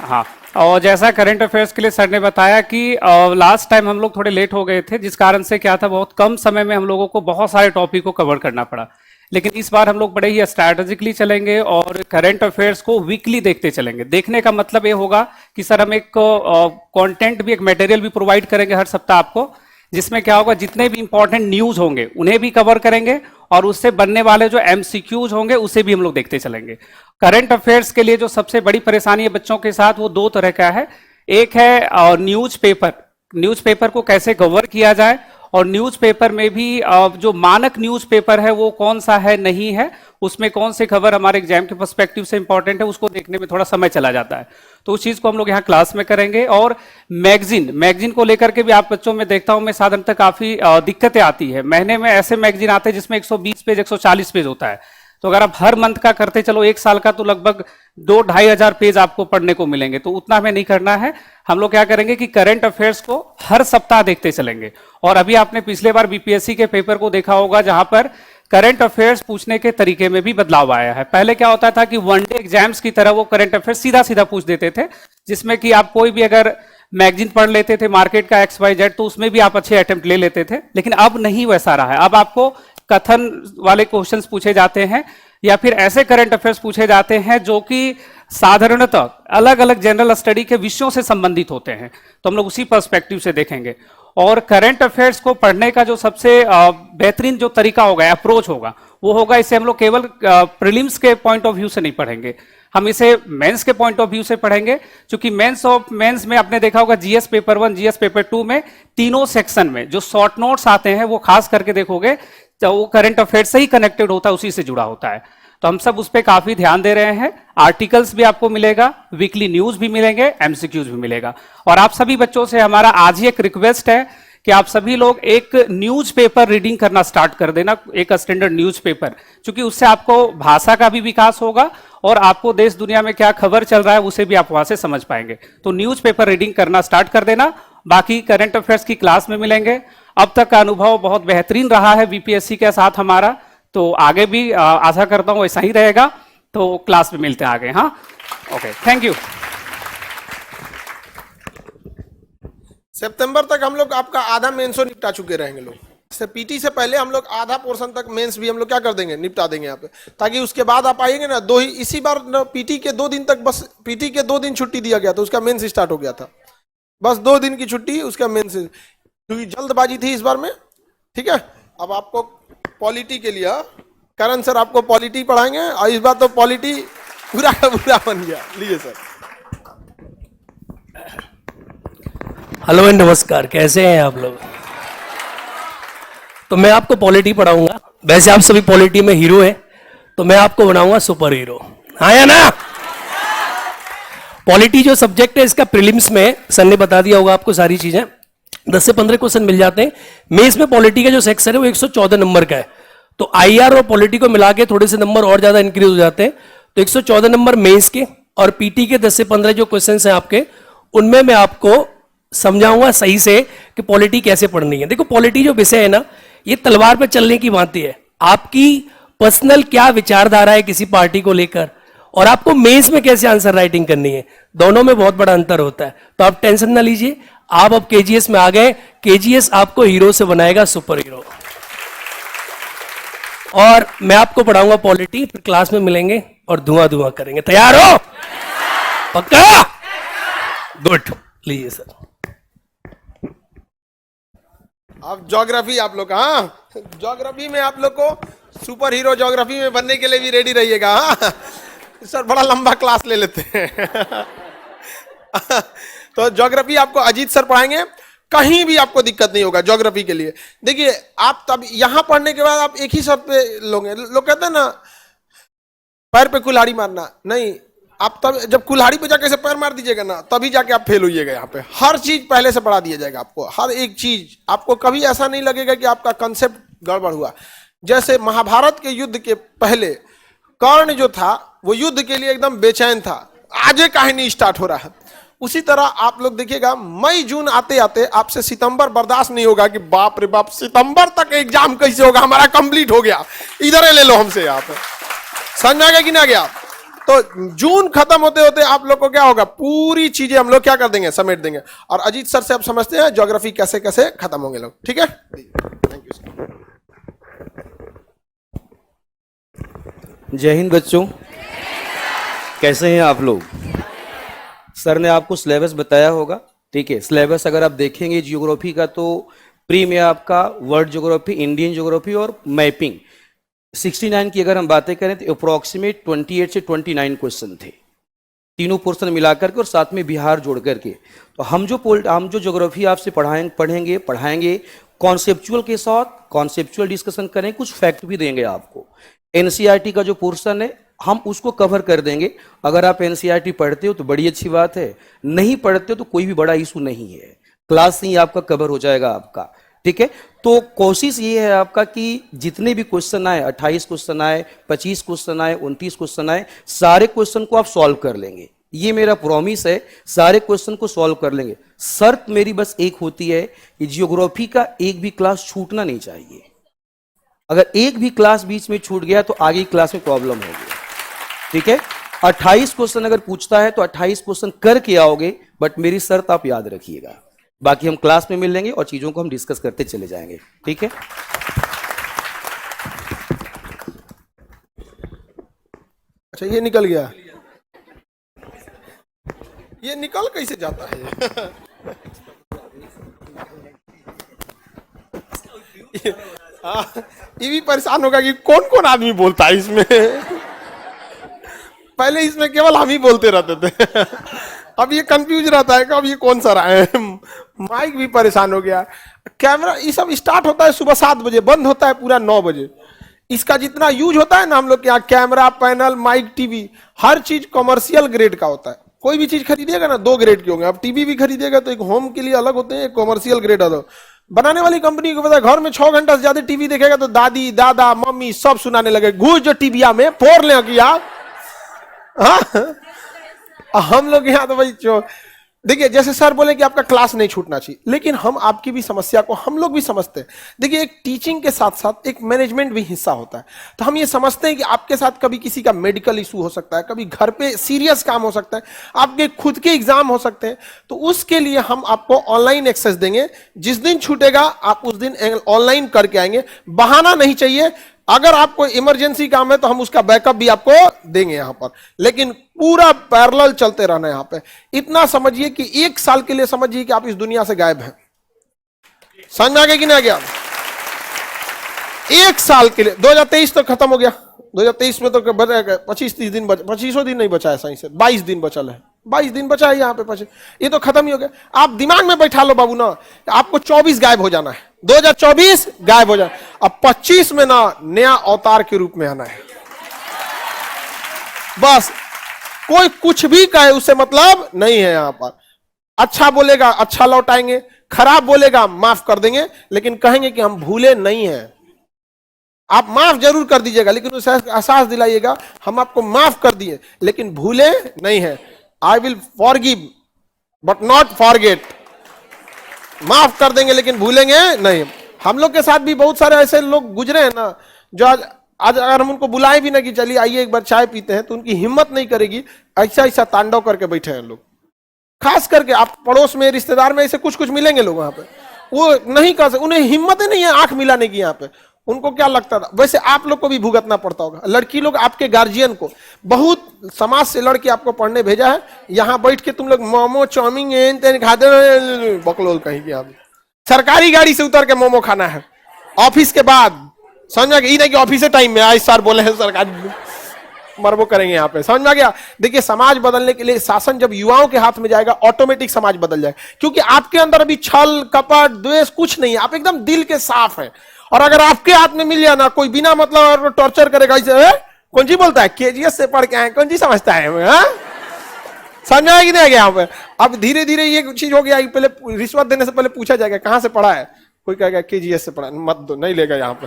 हाँ, और जैसा करंट अफेयर्स के लिए सर ने बताया कि लास्ट टाइम हम लोग थोड़े लेट हो गए थे, जिस कारण से क्या था, बहुत कम समय में हम लोगों को बहुत सारे टॉपिक को कवर करना पड़ा। लेकिन इस बार हम लोग बड़े ही स्ट्रैटेजिकली चलेंगे और करंट अफेयर्स को वीकली देखते चलेंगे। देखने का मतलब ये होगा कि सर हम एक कंटेंट भी, एक मटेरियल भी प्रोवाइड करेंगे हर सप्ताह आपको, जिसमें क्या होगा, जितने भी इंपॉर्टेंट न्यूज होंगे उन्हें भी कवर करेंगे और उससे बनने वाले जो एमसीक्यूज होंगे उसे भी हम लोग देखते चलेंगे। करंट अफेयर्स के लिए जो सबसे बड़ी परेशानी है बच्चों के साथ, वो दो तरह का है। एक है न्यूज़पेपर को कैसे कवर किया जाए, और न्यूज़पेपर में भी जो मानक न्यूज़पेपर है वो कौन सा है, नहीं है, उसमें कौन से खबर हमारे एग्जाम के पर्सपेक्टिव से इंपॉर्टेंट है, उसको देखने में थोड़ा समय चला जाता है। तो उस चीज को हम लोग यहाँ क्लास में करेंगे। और मैगजीन को लेकर के भी आप बच्चों में देखता हूं मैं साधारणतः काफी दिक्कतें आती है। महीने में ऐसे मैगजीन आते हैं जिसमें 120 पेज 140 पेज होता है। तो अगर आप हर मंथ का करते चलो, एक साल का तो लगभग 2-2.5 हजार पेज आपको पढ़ने को मिलेंगे। तो उतना हमें नहीं करना है। हम लोग क्या करेंगे कि करंट अफेयर्स को हर सप्ताह देखते चलेंगे। और अभी आपने पिछले बार बीपीएससी के पेपर को देखा होगा, जहां पर करंट अफेयर्स पूछने के तरीके में भी बदलाव आया है। पहले क्या होता था कि वनडे एग्जाम्स की तरह वो करंट अफेयर्स सीधा सीधा पूछ देते थे, जिसमें कि आप कोई भी अगर मैगजीन पढ़ लेते थे मार्केट का XYZ, तो उसमें भी आप अच्छे अटेम्प्ट ले लेते थे। लेकिन अब नहीं वैसा रहा है। अब आपको कथन वाले क्वेश्चंस पूछे जाते हैं, या फिर ऐसे करंट अफेयर्स पूछे जाते हैं जो कि साधारणतः अलग अलग जनरल स्टडी के विषयों से संबंधित होते हैं। तो हम लोग उसी पर्सपेक्टिव से देखेंगे। और करंट अफेयर्स को पढ़ने का जो सबसे बेहतरीन जो तरीका होगा, अप्रोच होगा, वो होगा, इसे हम लोग केवल प्रीलिम्स के पॉइंट ऑफ व्यू से नहीं पढ़ेंगे, हम इसे मेंस के पॉइंट ऑफ व्यू से पढ़ेंगे। क्योंकि मेंस में आपने देखा होगा जीएस पेपर 1, जीएस पेपर 2 में तीनों सेक्शन में जो शॉर्ट नोट्स आते हैं वो खास करके देखोगे तो वो करंट अफेयर से ही कनेक्टेड होता है, उसी से जुड़ा होता है। तो हम सब उस पर काफी ध्यान दे रहे हैं। आर्टिकल्स भी आपको मिलेगा, वीकली न्यूज भी मिलेंगे, एमसीक्यूज भी मिलेगा। और आप सभी बच्चों से हमारा आज ही एक रिक्वेस्ट है कि आप सभी लोग एक न्यूज़पेपर रीडिंग करना स्टार्ट कर देना, एक स्टैंडर्ड न्यूज़पेपर, क्योंकि उससे आपको भाषा का भी विकास होगा और आपको देश दुनिया में क्या खबर चल रहा है उसे भी आप वहां से समझ पाएंगे। तो न्यूज़पेपर रीडिंग करना स्टार्ट कर देना। बाकी करंट अफेयर्स की क्लास में मिलेंगे। अब तक का अनुभव बहुत बेहतरीन रहा है बीपीएससी के साथ हमारा, तो आगे भी आशा करता हूँ ऐसा ही रहेगा। तो क्लास में मिलते हैं आगे। हाँ, ओके, थैंक यू। सितंबर तक हम लोग आपका आधा मेंसो निपटा चुके रहेंगे लोग। से पीटी से पहले हम लोग आधा पोर्शन तक मेंस भी हम लोग क्या कर देंगे, निपटा देंगे यहाँ पे, ताकि उसके बाद आप आएंगे ना दो ही। इसी बार पीटी के 2 दिन तक, बस पीटी के 2 दिन छुट्टी दिया गया था, उसका मेंस स्टार्ट हो गया था। बस 2 दिन की छुट्टी, उसका मेंस, क्योंकि जल्दबाजी थी इस बार में। ठीक है, अब आपको पॉलिटी के लिए करण सर आपको पॉलिटी पढ़ाएंगे, और इस बार तो पॉलिटी पूरा का पूरा बन गया। लीजिए सर। हेलो एंड नमस्कार, कैसे हैं आप लोग? तो मैं आपको पॉलिटी पढ़ाऊंगा। वैसे आप सभी पॉलिटी में हीरो हैं, तो मैं आपको बनाऊंगा सुपर हीरो। हाँ या ना? पॉलिटी जो सब्जेक्ट है इसका प्रीलिम्स में सर ने बता दिया होगा आपको सारी चीजें। 10 से 15 क्वेश्चन मिल जाते हैं। मेंस में पॉलिटी का जो सेक्शन है वो 114 नंबर का है, तो आईआर और पॉलिटी को मिला के थोड़े से नंबर और ज्यादा इंक्रीज हो जाते हैं। तो 114 नंबर मेंस के, और पीटी के 10 से 15 जो क्वेश्चन हैं आपके, उनमें मैं आपको समझाऊंगा सही से कि पॉलिटी कैसे पढ़नी है। देखो, पॉलिटी जो विषय है ना, ये तलवार पे चलने की भांति है। आपकी पर्सनल क्या विचारधारा है किसी पार्टी को लेकर, और आपको मेंस में कैसे आंसर राइटिंग करनी है, दोनों में बहुत बड़ा अंतर होता है। तो आप टेंशन ना लीजिए, आप अब केजीएस में आ गए। केजीएस आपको हीरो से बनाएगा सुपर हीरो। और मैं आपको पढ़ाऊंगा पॉलिटी, फिर क्लास में मिलेंगे और धुआं धुआं करेंगे। तैयार हो? पक्का? गुड। लीजिए सर। अब ज्योग्राफी आप लोग, हाँ, ज्योग्राफी में आप लोग को सुपर हीरो ज्योग्राफी में बनने के लिए भी रेडी रहिएगा। हाँ सर, बड़ा लंबा क्लास ले लेते हैं। तो ज्योग्राफी आपको अजीत सर पढ़ाएंगे, कहीं भी आपको दिक्कत नहीं होगा ज्योग्राफी के लिए। देखिए, आप तब यहां पढ़ने के बाद आप एक ही शर्त पे लोगे। लोग कहते हैं ना पैर पे कुल्हाड़ी मारना, नहीं, आप तब जब कुल्हाड़ी पे जाके से पैर मार दीजिएगा ना, तभी जाके आप फेल होइएगा। यहाँ पे हर चीज पहले से पढ़ा दिया जाएगा आपको, हर एक चीज। आपको कभी ऐसा नहीं लगेगा कि आपका कंसेप्ट गड़बड़ हुआ। जैसे महाभारत के युद्ध के पहले कर्ण जो था वो युद्ध के लिए एकदम बेचैन था, आज ये कहानी स्टार्ट हो रहा है। उसी तरह आप लोग देखिएगा, मई जून आते आते आपसे सितंबर बर्दाश्त नहीं होगा कि बाप रे बाप सितंबर तक एग्जाम कैसे होगा, हमारा कंप्लीट हो गया, इधर ले लो हमसे। आप समझ में आ गया कि ना गया? तो जून खत्म होते होते आप लोग को क्या होगा, पूरी चीजें हम लोग क्या कर देंगे, समेट देंगे। और अजीत सर से आप समझते हैं ज्योग्राफी कैसे कैसे खत्म होंगे लोग। ठीक है, थैंक यू सर। जय हिंद बच्चों, कैसे हैं आप लोग? सर ने आपको सिलेबस बताया होगा, ठीक है। सिलेबस अगर आप देखेंगे जियोग्राफी का, तो प्री में आपका वर्ल्ड ज्योग्राफी, इंडियन ज्योग्राफी और मैपिंग 69 की अगर हम बातें करें तो अप्रोक्सीमेट 28 से 29 क्वेश्चन थे, तीनों पोर्शन मिलाकर के और साथ में बिहार जोड़ करके। तो हम जो ज्योग्राफी आपसे पढ़ाएंगे कॉन्सेप्चुअल के साथ, कॉन्सेप्चुअल डिस्कशन करें, कुछ फैक्ट भी देंगे आपको। एनसीईआरटी का जो पोर्शन है हम उसको कवर कर देंगे। अगर आप एनसीईआरटी पढ़ते हो तो बड़ी अच्छी बात है, नहीं पढ़ते हो तो कोई भी बड़ा इशू नहीं है, क्लास से ही आपका कवर हो जाएगा आपका, ठीक है। तो कोशिश ये है आपका कि जितने भी क्वेश्चन आए, 28 क्वेश्चन आए, 25 क्वेश्चन आए, 29 क्वेश्चन आए, सारे क्वेश्चन को आप सॉल्व कर लेंगे। ये मेरा प्रॉमिस है, सारे क्वेश्चन को सॉल्व कर लेंगे। शर्त मेरी बस एक होती है कि जियोग्राफी का एक भी क्लास छूटना नहीं चाहिए। अगर एक भी क्लास बीच में छूट गया तो आगे क्लास में प्रॉब्लम होगी, ठीक है। 28 क्वेश्चन अगर पूछता है तो 28 क्वेश्चन करके आओगे, बट मेरी शर्त आप याद रखिएगा। बाकी हम क्लास में मिल लेंगे और चीजों को हम डिस्कस करते चले जाएंगे, ठीक है। अच्छा, ये निकल गया, ये निकल कैसे जाता है? ये भी परेशान होगा कि कौन कौन आदमी बोलता है इसमें। पहले इसमें केवल हम ही बोलते रहते थे, अब ये कंफ्यूज रहता है कि अब ये कौन सा रहा है। माइक भी परेशान हो गया। कैमरा ये सब स्टार्ट होता है सुबह 7 बजे, बंद होता है पूरा 9 बजे। इसका जितना यूज होता है ना हम लोग के यहाँ, कैमरा, पैनल, माइक, टीवी, हर चीज कमर्शियल ग्रेड का होता है। कोई भी चीज खरीदिएगा ना 2 ग्रेड के होंगे। अब टीवी भी खरीदिएगा तो एक होम के लिए अलग होते हैं, एक कमर्शियल ग्रेड अलग। बनाने वाली कंपनी को पता है, घर में 6 घंटा से ज्यादा टीवी देखेगा तो दादी दादा मम्मी सब सुनाने लगे, घुस जो टीविया में फोड़ ले किया। हाँ हम लोग यहाँ तो भाई देखिए, जैसे सर बोले कि आपका क्लास नहीं छूटना चाहिए, लेकिन हम आपकी भी समस्या को हम लोग भी समझते हैं। देखिए, एक टीचिंग के साथ साथ एक मैनेजमेंट भी हिस्सा होता है। तो हम ये समझते हैं कि आपके साथ कभी किसी का मेडिकल इशू हो सकता है, कभी घर पे सीरियस काम हो सकता है, आपके खुद के एग्जाम हो सकते हैं। तो उसके लिए हम आपको ऑनलाइन एक्सेस देंगे। जिस दिन छूटेगा आप उस दिन ऑनलाइन करके आएंगे, बहाना नहीं चाहिए। अगर आपको इमरजेंसी काम है तो हम उसका बैकअप भी आपको देंगे यहां पर, लेकिन पूरा पैरेलल चलते रहना है यहां पे। इतना समझिए कि 1 साल के लिए समझिए कि आप इस दुनिया से गायब हैं। समझ में आ गया कि नहीं आ गया? 1 साल के लिए। 2023 तो खत्म हो गया, 2023 में तो 25-30 दिन 25 दिन नहीं बचा है, सही से 22 दिन बचल है, 22 दिन बचा है यहाँ पे 25, ये तो खत्म ही हो गया। आप दिमाग में बैठा लो बाबू ना, आपको 24 गायब हो जाना है, 2024 गायब हो जाना, अब 25 में ना नया अवतार के रूप में आना है। बस कोई कुछ भी कहे उससे मतलब नहीं है। यहां पर अच्छा बोलेगा अच्छा लौटाएंगे, खराब बोलेगा माफ कर देंगे, लेकिन कहेंगे कि हम भूले नहीं हैं। आप माफ जरूर कर दीजिएगा, लेकिन उसे एहसास दिलाइएगा हम आपको माफ कर दिए लेकिन भूले नहीं है। I will forgive but not forget. माफ कर देंगे लेकिन भूलेंगे नहीं। हम लोग के साथ भी बहुत सारे ऐसे लोग गुजरे हैं ना, जो आज अगर हम उनको बुलाए भी ना कि चलिए आइए एक बार चाय पीते हैं, तो उनकी हिम्मत नहीं करेगी। ऐसा ऐसा तांडव करके बैठे हैं लोग। खास करके आप पड़ोस में रिश्तेदार में ऐसे कुछ कुछ मिलेंगे लोग वहां पे, वो नहीं कर सकते, उन्हें हिम्मत ही नहीं है आंख मिलाने की। यहाँ पे उनको क्या लगता था, वैसे आप लोग को भी भुगतना पड़ता होगा। लड़की लोग आपके गार्जियन को बहुत समाज से लड़के आपको पढ़ने भेजा है, यहाँ बैठ के तुम लोग मोमो चाउमीन खाते बकलोल कहीं आप। सरकारी गाड़ी से उतर के मोमो खाना है ऑफिस के बाद, समझ में नहीं कि ऑफिस टाइम में आज सर बोले हैं सरकारी मरबो करेंगे यहाँ पे। समझ में आ गया? देखिए, समाज बदलने के लिए शासन जब युवाओं के हाथ में जाएगा ऑटोमेटिक समाज बदल जाएगा, क्योंकि आपके अंदर अभी छल कपट द्वेष कुछ नहीं है, आप एकदम दिल के साफ हैं। और अगर आपके हाथ में मिल जाए ना, कोई बिना मतलब टॉर्चर करेगा, ऐसे कौन जी बोलता है केजीएस से पढ़ के आए, कौन जी समझता है, समझ में आएगी नहीं यहाँ पे। अब धीरे धीरे ये चीज हो गया, पहले रिश्वत देने से पहले पूछा जाएगा कहां से पढ़ा है, कोई कहेगा केजीएस से पढ़ा, मत दो, नहीं लेगा यहाँ पे।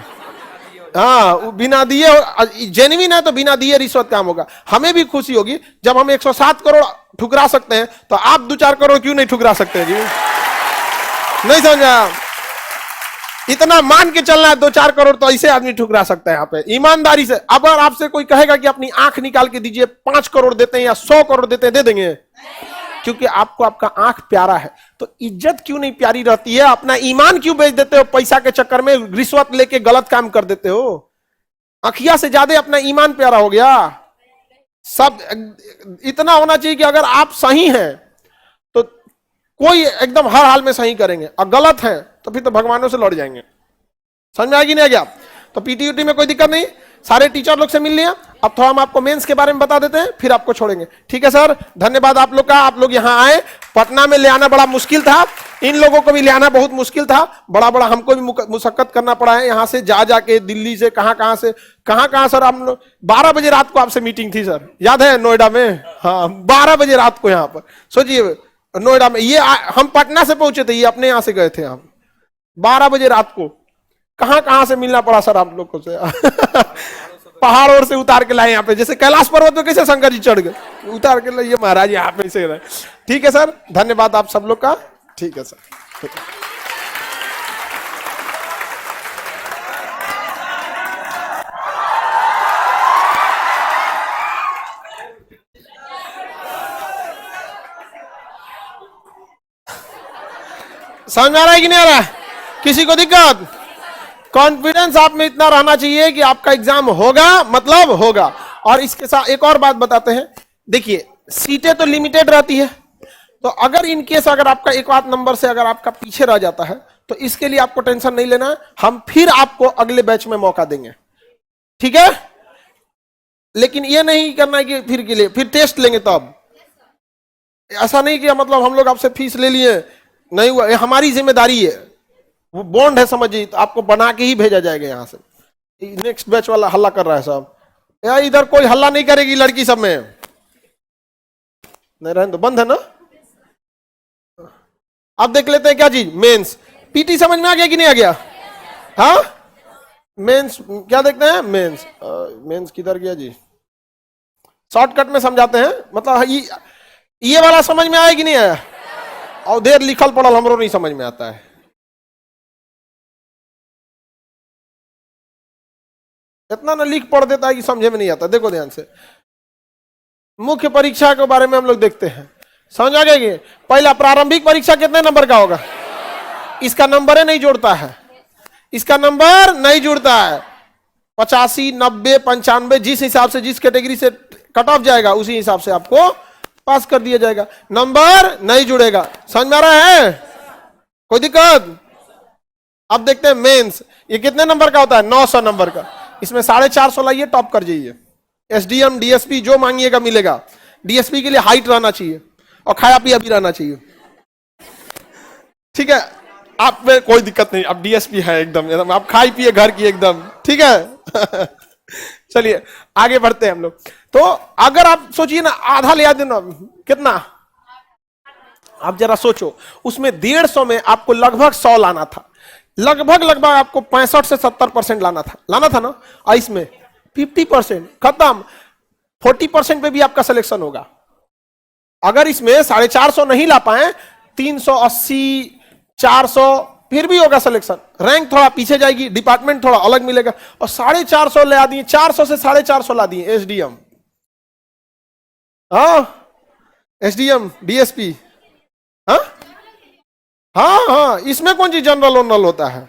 हाँ, बिना दिए जेन्युइन है तो बिना दिए रिश्वत काम होगा। हमें भी खुशी होगी जब हम 107 करोड़ ठुकरा सकते हैं, तो आप 2-4 करोड़ क्यों नहीं ठुकरा सकते जी? नहीं समझा? इतना मान के चलना है, 2-4 करोड़ तो ऐसे आदमी ठुकरा सकता है यहाँ पे ईमानदारी से। अगर आपसे कोई कहेगा कि अपनी आंख निकाल के दीजिए, 5 करोड़ देते हैं या 100 करोड़ देते हैं, दे देंगे, क्योंकि आपको आपका आंख प्यारा है। तो इज्जत क्यों नहीं प्यारी रहती है? अपना ईमान क्यों बेच देते हो पैसा के चक्कर में, रिश्वत लेके गलत काम कर देते हो? अखिया से ज्यादा अपना ईमान प्यारा हो गया। सब इतना होना चाहिए कि अगर आप सही हैं तो कोई एकदम हर हाल में सही करेंगे, और गलत है तो फिर तो भगवानों से लड़ जाएंगे। समझ में आएगी नहीं गया? तो पीटीयूटी में कोई दिक्कत नहीं, सारे टीचर लोग से मिल लिया। अब थोड़ा हम आपको मेंस के बारे में बता देते हैं, फिर आपको छोड़ेंगे। ठीक है सर, धन्यवाद आप लोग का। आप लोग यहाँ आए, पटना में ले आना बड़ा मुश्किल था, इन लोगों को भी ले आना बहुत मुश्किल था, बड़ा बड़ा हमको भी मुशक्कत करना पड़ा है। यहाँ से जा जाके दिल्ली से कहाँ सर, हम लोग 12 बजे रात को आपसे मीटिंग थी सर, याद है? नोएडा में, हाँ 12 बजे रात को यहाँ पर। सोचिए नोएडा में, ये हम पटना से पहुंचे थे, ये अपने यहाँ से गए थे। हम 12 बजे रात को कहां से मिलना पड़ा सर आप लोग को से पहाड़ और से उतार के लाए यहाँ पे, जैसे कैलाश पर्वत में कैसे शंकर जी चढ़ गए, उतार के लाइए महाराज यहाँ पे से रहे। ठीक है सर, धन्यवाद आप सब लोग का। ठीक है सर, ठीक है। समझ में आ रहा है कि नहीं आ रहा है? किसी को दिक्कत? कॉन्फिडेंस आप में इतना रहना चाहिए कि आपका एग्जाम होगा मतलब होगा। और इसके साथ एक और बात बताते हैं, देखिए सीटें तो लिमिटेड रहती है, तो अगर इन केस अगर आपका एक आध नंबर से अगर आपका पीछे रह जाता है तो इसके लिए आपको टेंशन नहीं लेना है, हम फिर आपको अगले बैच में मौका देंगे। ठीक है? लेकिन ये नहीं करना है कि फिर के लिए फिर टेस्ट लेंगे तब, ऐसा नहीं कि मतलब हम लोग आपसे फीस ले लिए, नहीं हुआ, ये हमारी जिम्मेदारी है, वो बॉन्ड है समझिए, तो आपको बना के ही भेजा जाएगा यहाँ से। नेक्स्ट बैच वाला हल्ला कर रहा है साहब, यार इधर कोई हल्ला नहीं करेगी लड़की सब में, नहीं रहने तो बंद है ना। अब देख लेते हैं क्या चीज, मेंस। पीटी समझ में आ गया कि नहीं आ गया? हाँ, मेंस क्या देखते हैं? मेंस मेंस किधर गया जी? शॉर्टकट में समझाते हैं, मतलब ये वाला समझ में आया कि नहीं आया? और देर लिखल पढ़ल हमरो नहीं समझ में आता है। इतना ना लिख पढ़ देता है कि समझे में नहीं आता। देखो ध्यान से, मुख्य परीक्षा के बारे में हम लोग देखते हैं, समझ आ गया? पहला प्रारंभिक परीक्षा कितने नंबर का होगा? इसका नंबर नहीं जोड़ता है, इसका नंबर नहीं जुड़ता है। 85, 90, 95 जिस हिसाब से, जिस कैटेगरी से कट ऑफ जाएगा उसी हिसाब से आपको पास कर दिया जाएगा, नंबर नहीं जुड़ेगा। समझ में आ रहा है? कोई दिक्कत? अब देखते हैं मेंस, ये कितने नंबर का होता है? 900 नंबर का। इसमें 450 लाइए, टॉप कर जाइए। एसडीएम डीएसपी जो मांगिएगा मिलेगा। डीएसपी के लिए हाइट रहना चाहिए और खाया पिया भी रहना चाहिए, ठीक है? आप में कोई दिक्कत नहीं, अब डीएसपी है एकदम आप खाई पिए घर की एकदम, ठीक है? चलिए आगे बढ़ते हैं हम लोग। तो अगर आप सोचिए ना, आधा ले आते ना, कितना? आप जरा सोचो, उसमें 150 में आपको लगभग 100 लाना था, लगभग आपको 65 से 70% लाना था ना। और इसमें 50% खत्म, 40% पे भी आपका सिलेक्शन होगा। अगर इसमें 450 नहीं ला पाए, 380, 400 फिर भी होगा सिलेक्शन। रैंक थोड़ा पीछे जाएगी, डिपार्टमेंट थोड़ा अलग मिलेगा। और 450 ले दिए, 400 से 450 ला दिए एसडीएम, हाँ, एसडीएम डीएसपी, हाँ हाँ, इसमें कौन सी जनरल ओनरल होता है?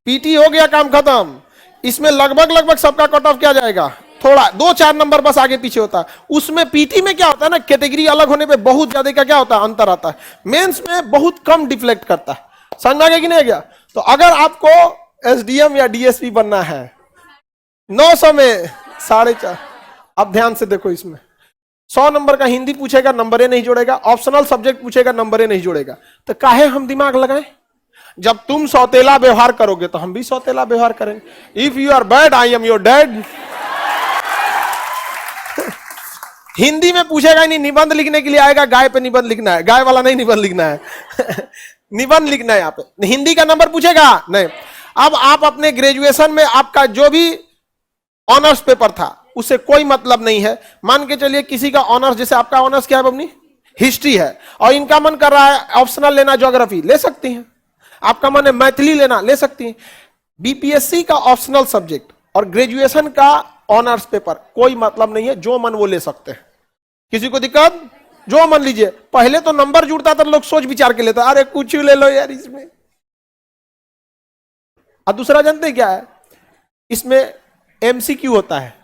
पीटी हो गया, काम खत्म। इसमें लगभग सबका कट ऑफ क्या जाएगा? थोड़ा 2-4 नंबर बस आगे पीछे होता है। उसमें पीटी में क्या होता है ना, कैटेगरी अलग होने पे बहुत ज्यादा का क्या होता है? अंतर आता है। मेंस में बहुत कम डिफ्लेक्ट करता है। समझ में आ गया कि नहीं गया? तो अगर आपको एसडीएम या डीएसपी बनना है 900 में 450, अब ध्यान से देखो, इसमें 100 नंबर का हिंदी पूछेगा, नंबरे नहीं जोड़ेगा। ऑप्शनल सब्जेक्ट पूछेगा, नंबरे नहीं जोड़ेगा। तो काहे हम दिमाग लगाएं? जब तुम सौतेला व्यवहार करोगे तो हम भी सौतेला व्यवहार करेंगे। If you are bad I am your dad. Hindi में पूछेगा ही नहीं, निबंध लिखने के लिए आएगा, गाय पे निबंध लिखना है, गाय वाला नहीं निबंध लिखना है निबंध लिखना है यहाँ पे। हिंदी का नंबर पूछेगा नहीं। अब आप अपने ग्रेजुएशन में आपका जो भी ऑनर्स पेपर था उससे कोई मतलब नहीं है। मान के चलिए किसी का ऑनर्स, जैसे आपका ऑनर्स क्या है अपनी? हिस्ट्री है, और इनका मन कर रहा है ऑप्शनल लेना, ज्योग्राफी ले सकती हैं। आपका मन है मैथिली लेना, ले सकती हैं। बीपीएससी का ऑप्शनल सब्जेक्ट और ग्रेजुएशन का ऑनर्स पेपर कोई मतलब नहीं है, जो मन वो ले सकते हैं। किसी को दिक्कत? जो मन लीजिए। पहले तो नंबर जुड़ता था, लोग सोच विचार के लेता, अरे कुछ ले लो यार इसमें। और दूसरा जानते क्या है? इसमें एमसीक्यू होता है,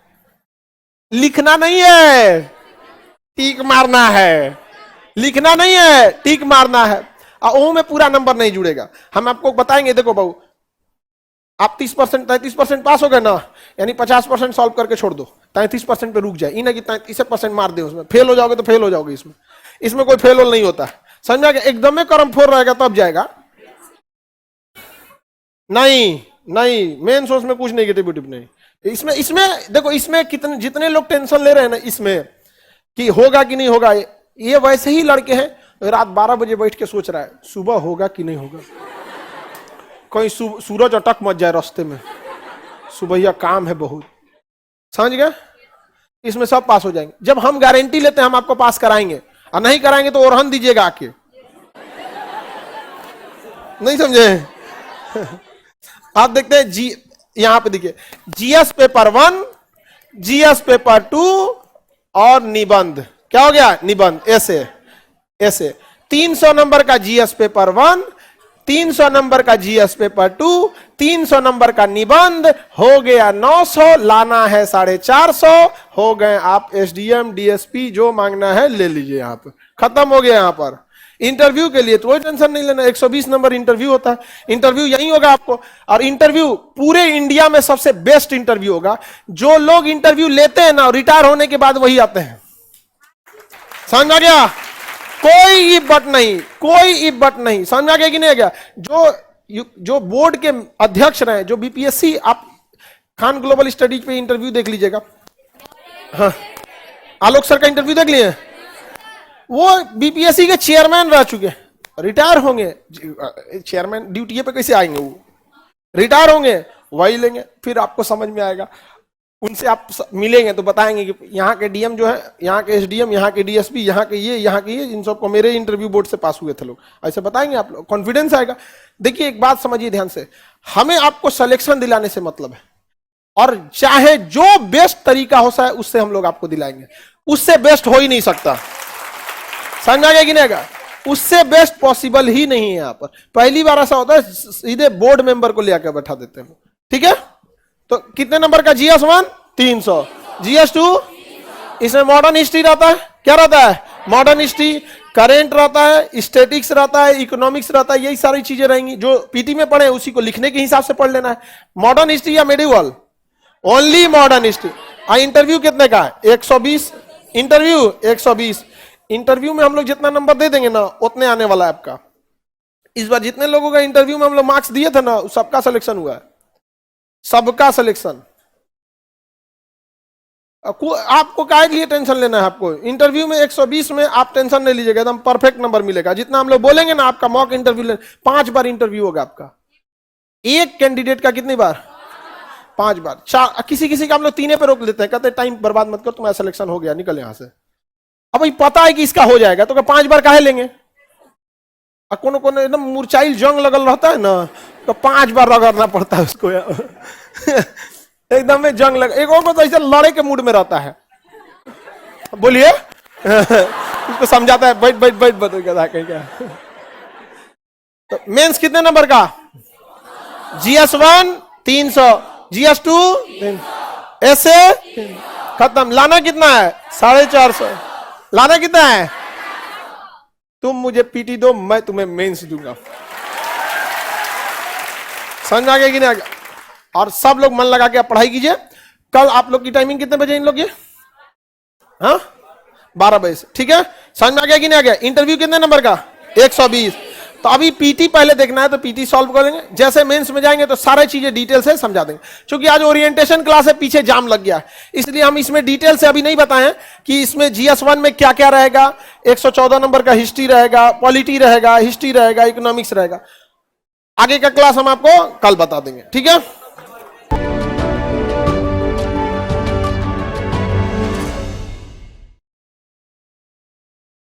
लिखना नहीं है, टिक मारना है। लिखना नहीं है, टिक मारना है। और वो में पूरा नंबर नहीं जुड़ेगा। हम आपको बताएंगे, देखो बहू, आप 30%, 33% पास हो गए ना, यानी 50% सॉल्व करके छोड़ दो, 33% पे रुक जाए। इन्हें कि 33% मार दे, उसमें फेल हो जाओगे तो फेल हो जाओगे। इसमें कोई फेल नहीं होता है, समझ गया? एकदम में कर्म फोर रहेगा तब जाएगा। नहीं, मेन सोर्स में कुछ नेगेटिव नहीं। इसमें देखो, इसमें कितने जितने लोग टेंशन ले रहे हैं ना इसमें कि होगा कि नहीं होगा, ये वैसे ही लड़के हैं रात 12 बजे बैठ के सोच रहा है सुबह होगा कि नहीं होगा, कहीं सूरज अटक मत जाए रास्ते में, सुबह काम है बहुत। समझ गए? इसमें सब पास हो जाएंगे। जब हम गारंटी लेते हैं हम आपको पास कराएंगे, और नहीं कराएंगे तो ओरहन दीजिएगा आके। नहीं समझे? आप देखते हैं जी, यहां पे देखिए, जीएस पेपर 1, जीएस पेपर 2 और निबंध। क्या हो गया? निबंध, ऐसे 300 नंबर का जीएस पेपर 1, 300 नंबर का जीएस पेपर 2, 300 नंबर का निबंध, हो गया 900, लाना है 450, हो गए आप एसडीएम डीएसपी, जो मांगना है ले लीजिए। यहाँ पर खत्म हो गया। यहाँ पर इंटरव्यू के लिए तो कोई टेंशन नहीं लेना, 120 नंबर इंटरव्यू होता है। इंटरव्यू यही होगा आपको, और इंटरव्यू पूरे इंडिया में सबसे बेस्ट इंटरव्यू होगा। जो लोग इंटरव्यू लेते हैं ना, रिटायर होने के बाद वही आते हैं। समझ आ गया? कोई इब्बत नहीं, समझ आ गया कि नहीं गया? जो बोर्ड के अध्यक्ष रहे, जो बीपीएससी, आप खान ग्लोबल स्टडीज पे इंटरव्यू देख लीजिएगा। हाँ, आलोक सर का इंटरव्यू देख लिए, वो बीपीएससी के चेयरमैन रह चुके हैं। रिटायर होंगे, चेयरमैन ड्यूटी पे कैसे आएंगे वो, रिटायर होंगे वही लेंगे, फिर आपको समझ में आएगा। उनसे आप मिलेंगे तो बताएंगे कि यहाँ के डीएम जो है, यहाँ के एसडीएम, यहाँ के डीएसपी, यहाँ के ये, इन सबको मेरे इंटरव्यू बोर्ड से पास हुए थे लोग, ऐसे बताएंगे आप लोग, कॉन्फिडेंस आएगा। देखिए एक बात समझिए ध्यान से, हमें आपको सिलेक्शन दिलाने से मतलब है, और चाहे जो बेस्ट तरीका हो सा उससे हम लोग आपको दिलाएंगे, उससे बेस्ट हो ही नहीं सकता, समझ आ गया कि नहीं आएगा? उससे बेस्ट पॉसिबल ही नहीं है। यहाँ पर पहली बार ऐसा होता है सीधे बोर्ड मेंबर को लेकर बैठा देते हैं, ठीक है? तो कितने नंबर का GS1 300, GS2 इसमें मॉडर्न हिस्ट्री रहता है, क्या रहता है? मॉडर्न हिस्ट्री, करेंट रहता है, स्टैटिक्स रहता है, इकोनॉमिक्स रहता है, यही सारी चीजें रहेंगी जो पीटी में पढ़े उसी को लिखने के हिसाब से पढ़ लेना है। मॉडर्न हिस्ट्री या medieval, only modern history. Interview कितने का है? 120, इंटरव्यू 120। इंटरव्यू में हम लोग जितना नंबर दे देंगे ना उतने आने वाला है आपका। इस बार जितने लोगों का इंटरव्यू में हम लोग मार्क्स दिए थे ना सबका सिलेक्शन हुआ है, सबका सिलेक्शन। आपको काहे लिए टेंशन लेना है? आपको इंटरव्यू में 120 में आप टेंशन नहीं लीजिएगा, एकदम परफेक्ट नंबर मिलेगा। जितना हम लोग बोलेंगे ना आपका मॉक इंटरव्यू ले 5 बार इंटरव्यू होगा आपका, एक कैंडिडेट का कितनी बार? 5 बार। किसी किसी का हम लोग 3 पे रोक लेते हैं, कहते हैं टाइम बर्बाद मत कर, तुम्हारा सिलेक्शन हो गया, निकल यहां से। अब भाई पता है कि इसका हो जाएगा तो 5 बार काहे लेंगे? कोनो कोनो एकदम मुरचाइल जंग लगल रहता है ना तो 5 बार रगड़ना पड़ता है उसको एकदम में जंग लग, एक और तो ऐसे लड़े के मूड में रहता है, बोलिए उसको समझाता है बैठ बैठ बैठ बता कहीं क्या। तो मेंस कितने नंबर का? GS1 300, GS2 ऐसे खत्म। लाना कितना है? 450। लाना कितना है? तुम मुझे पीटी दो, मैं तुम्हें मेंस दूंगा। समझ आ गया कि नहीं आ गया? और सब लोग मन लगा के आप पढ़ाई कीजिए। कल आप लोग की टाइमिंग कितने बजे इन लोग ये? हाँ 12 बजे से, ठीक है? समझ में आ गया कि नहीं आ गया? इंटरव्यू कितने नंबर का? 120। तो अभी पीटी पहले देखना है तो पीटी सॉल्व करेंगे, जैसे मेंस में जाएंगे तो सारी चीजें डिटेल से समझा देंगे। क्योंकि आज ओरिएंटेशन क्लास है, पीछे जाम लग गया, इसलिए हम इसमें डिटेल से अभी नहीं बताएं कि इसमें GS1 में क्या क्या रहेगा। 114 नंबर का हिस्ट्री रहेगा, पॉलिटी रहेगा, हिस्ट्री रहेगा, इकोनॉमिक्स रहेगा। आगे का क्लास हम आपको कल बता देंगे, ठीक है?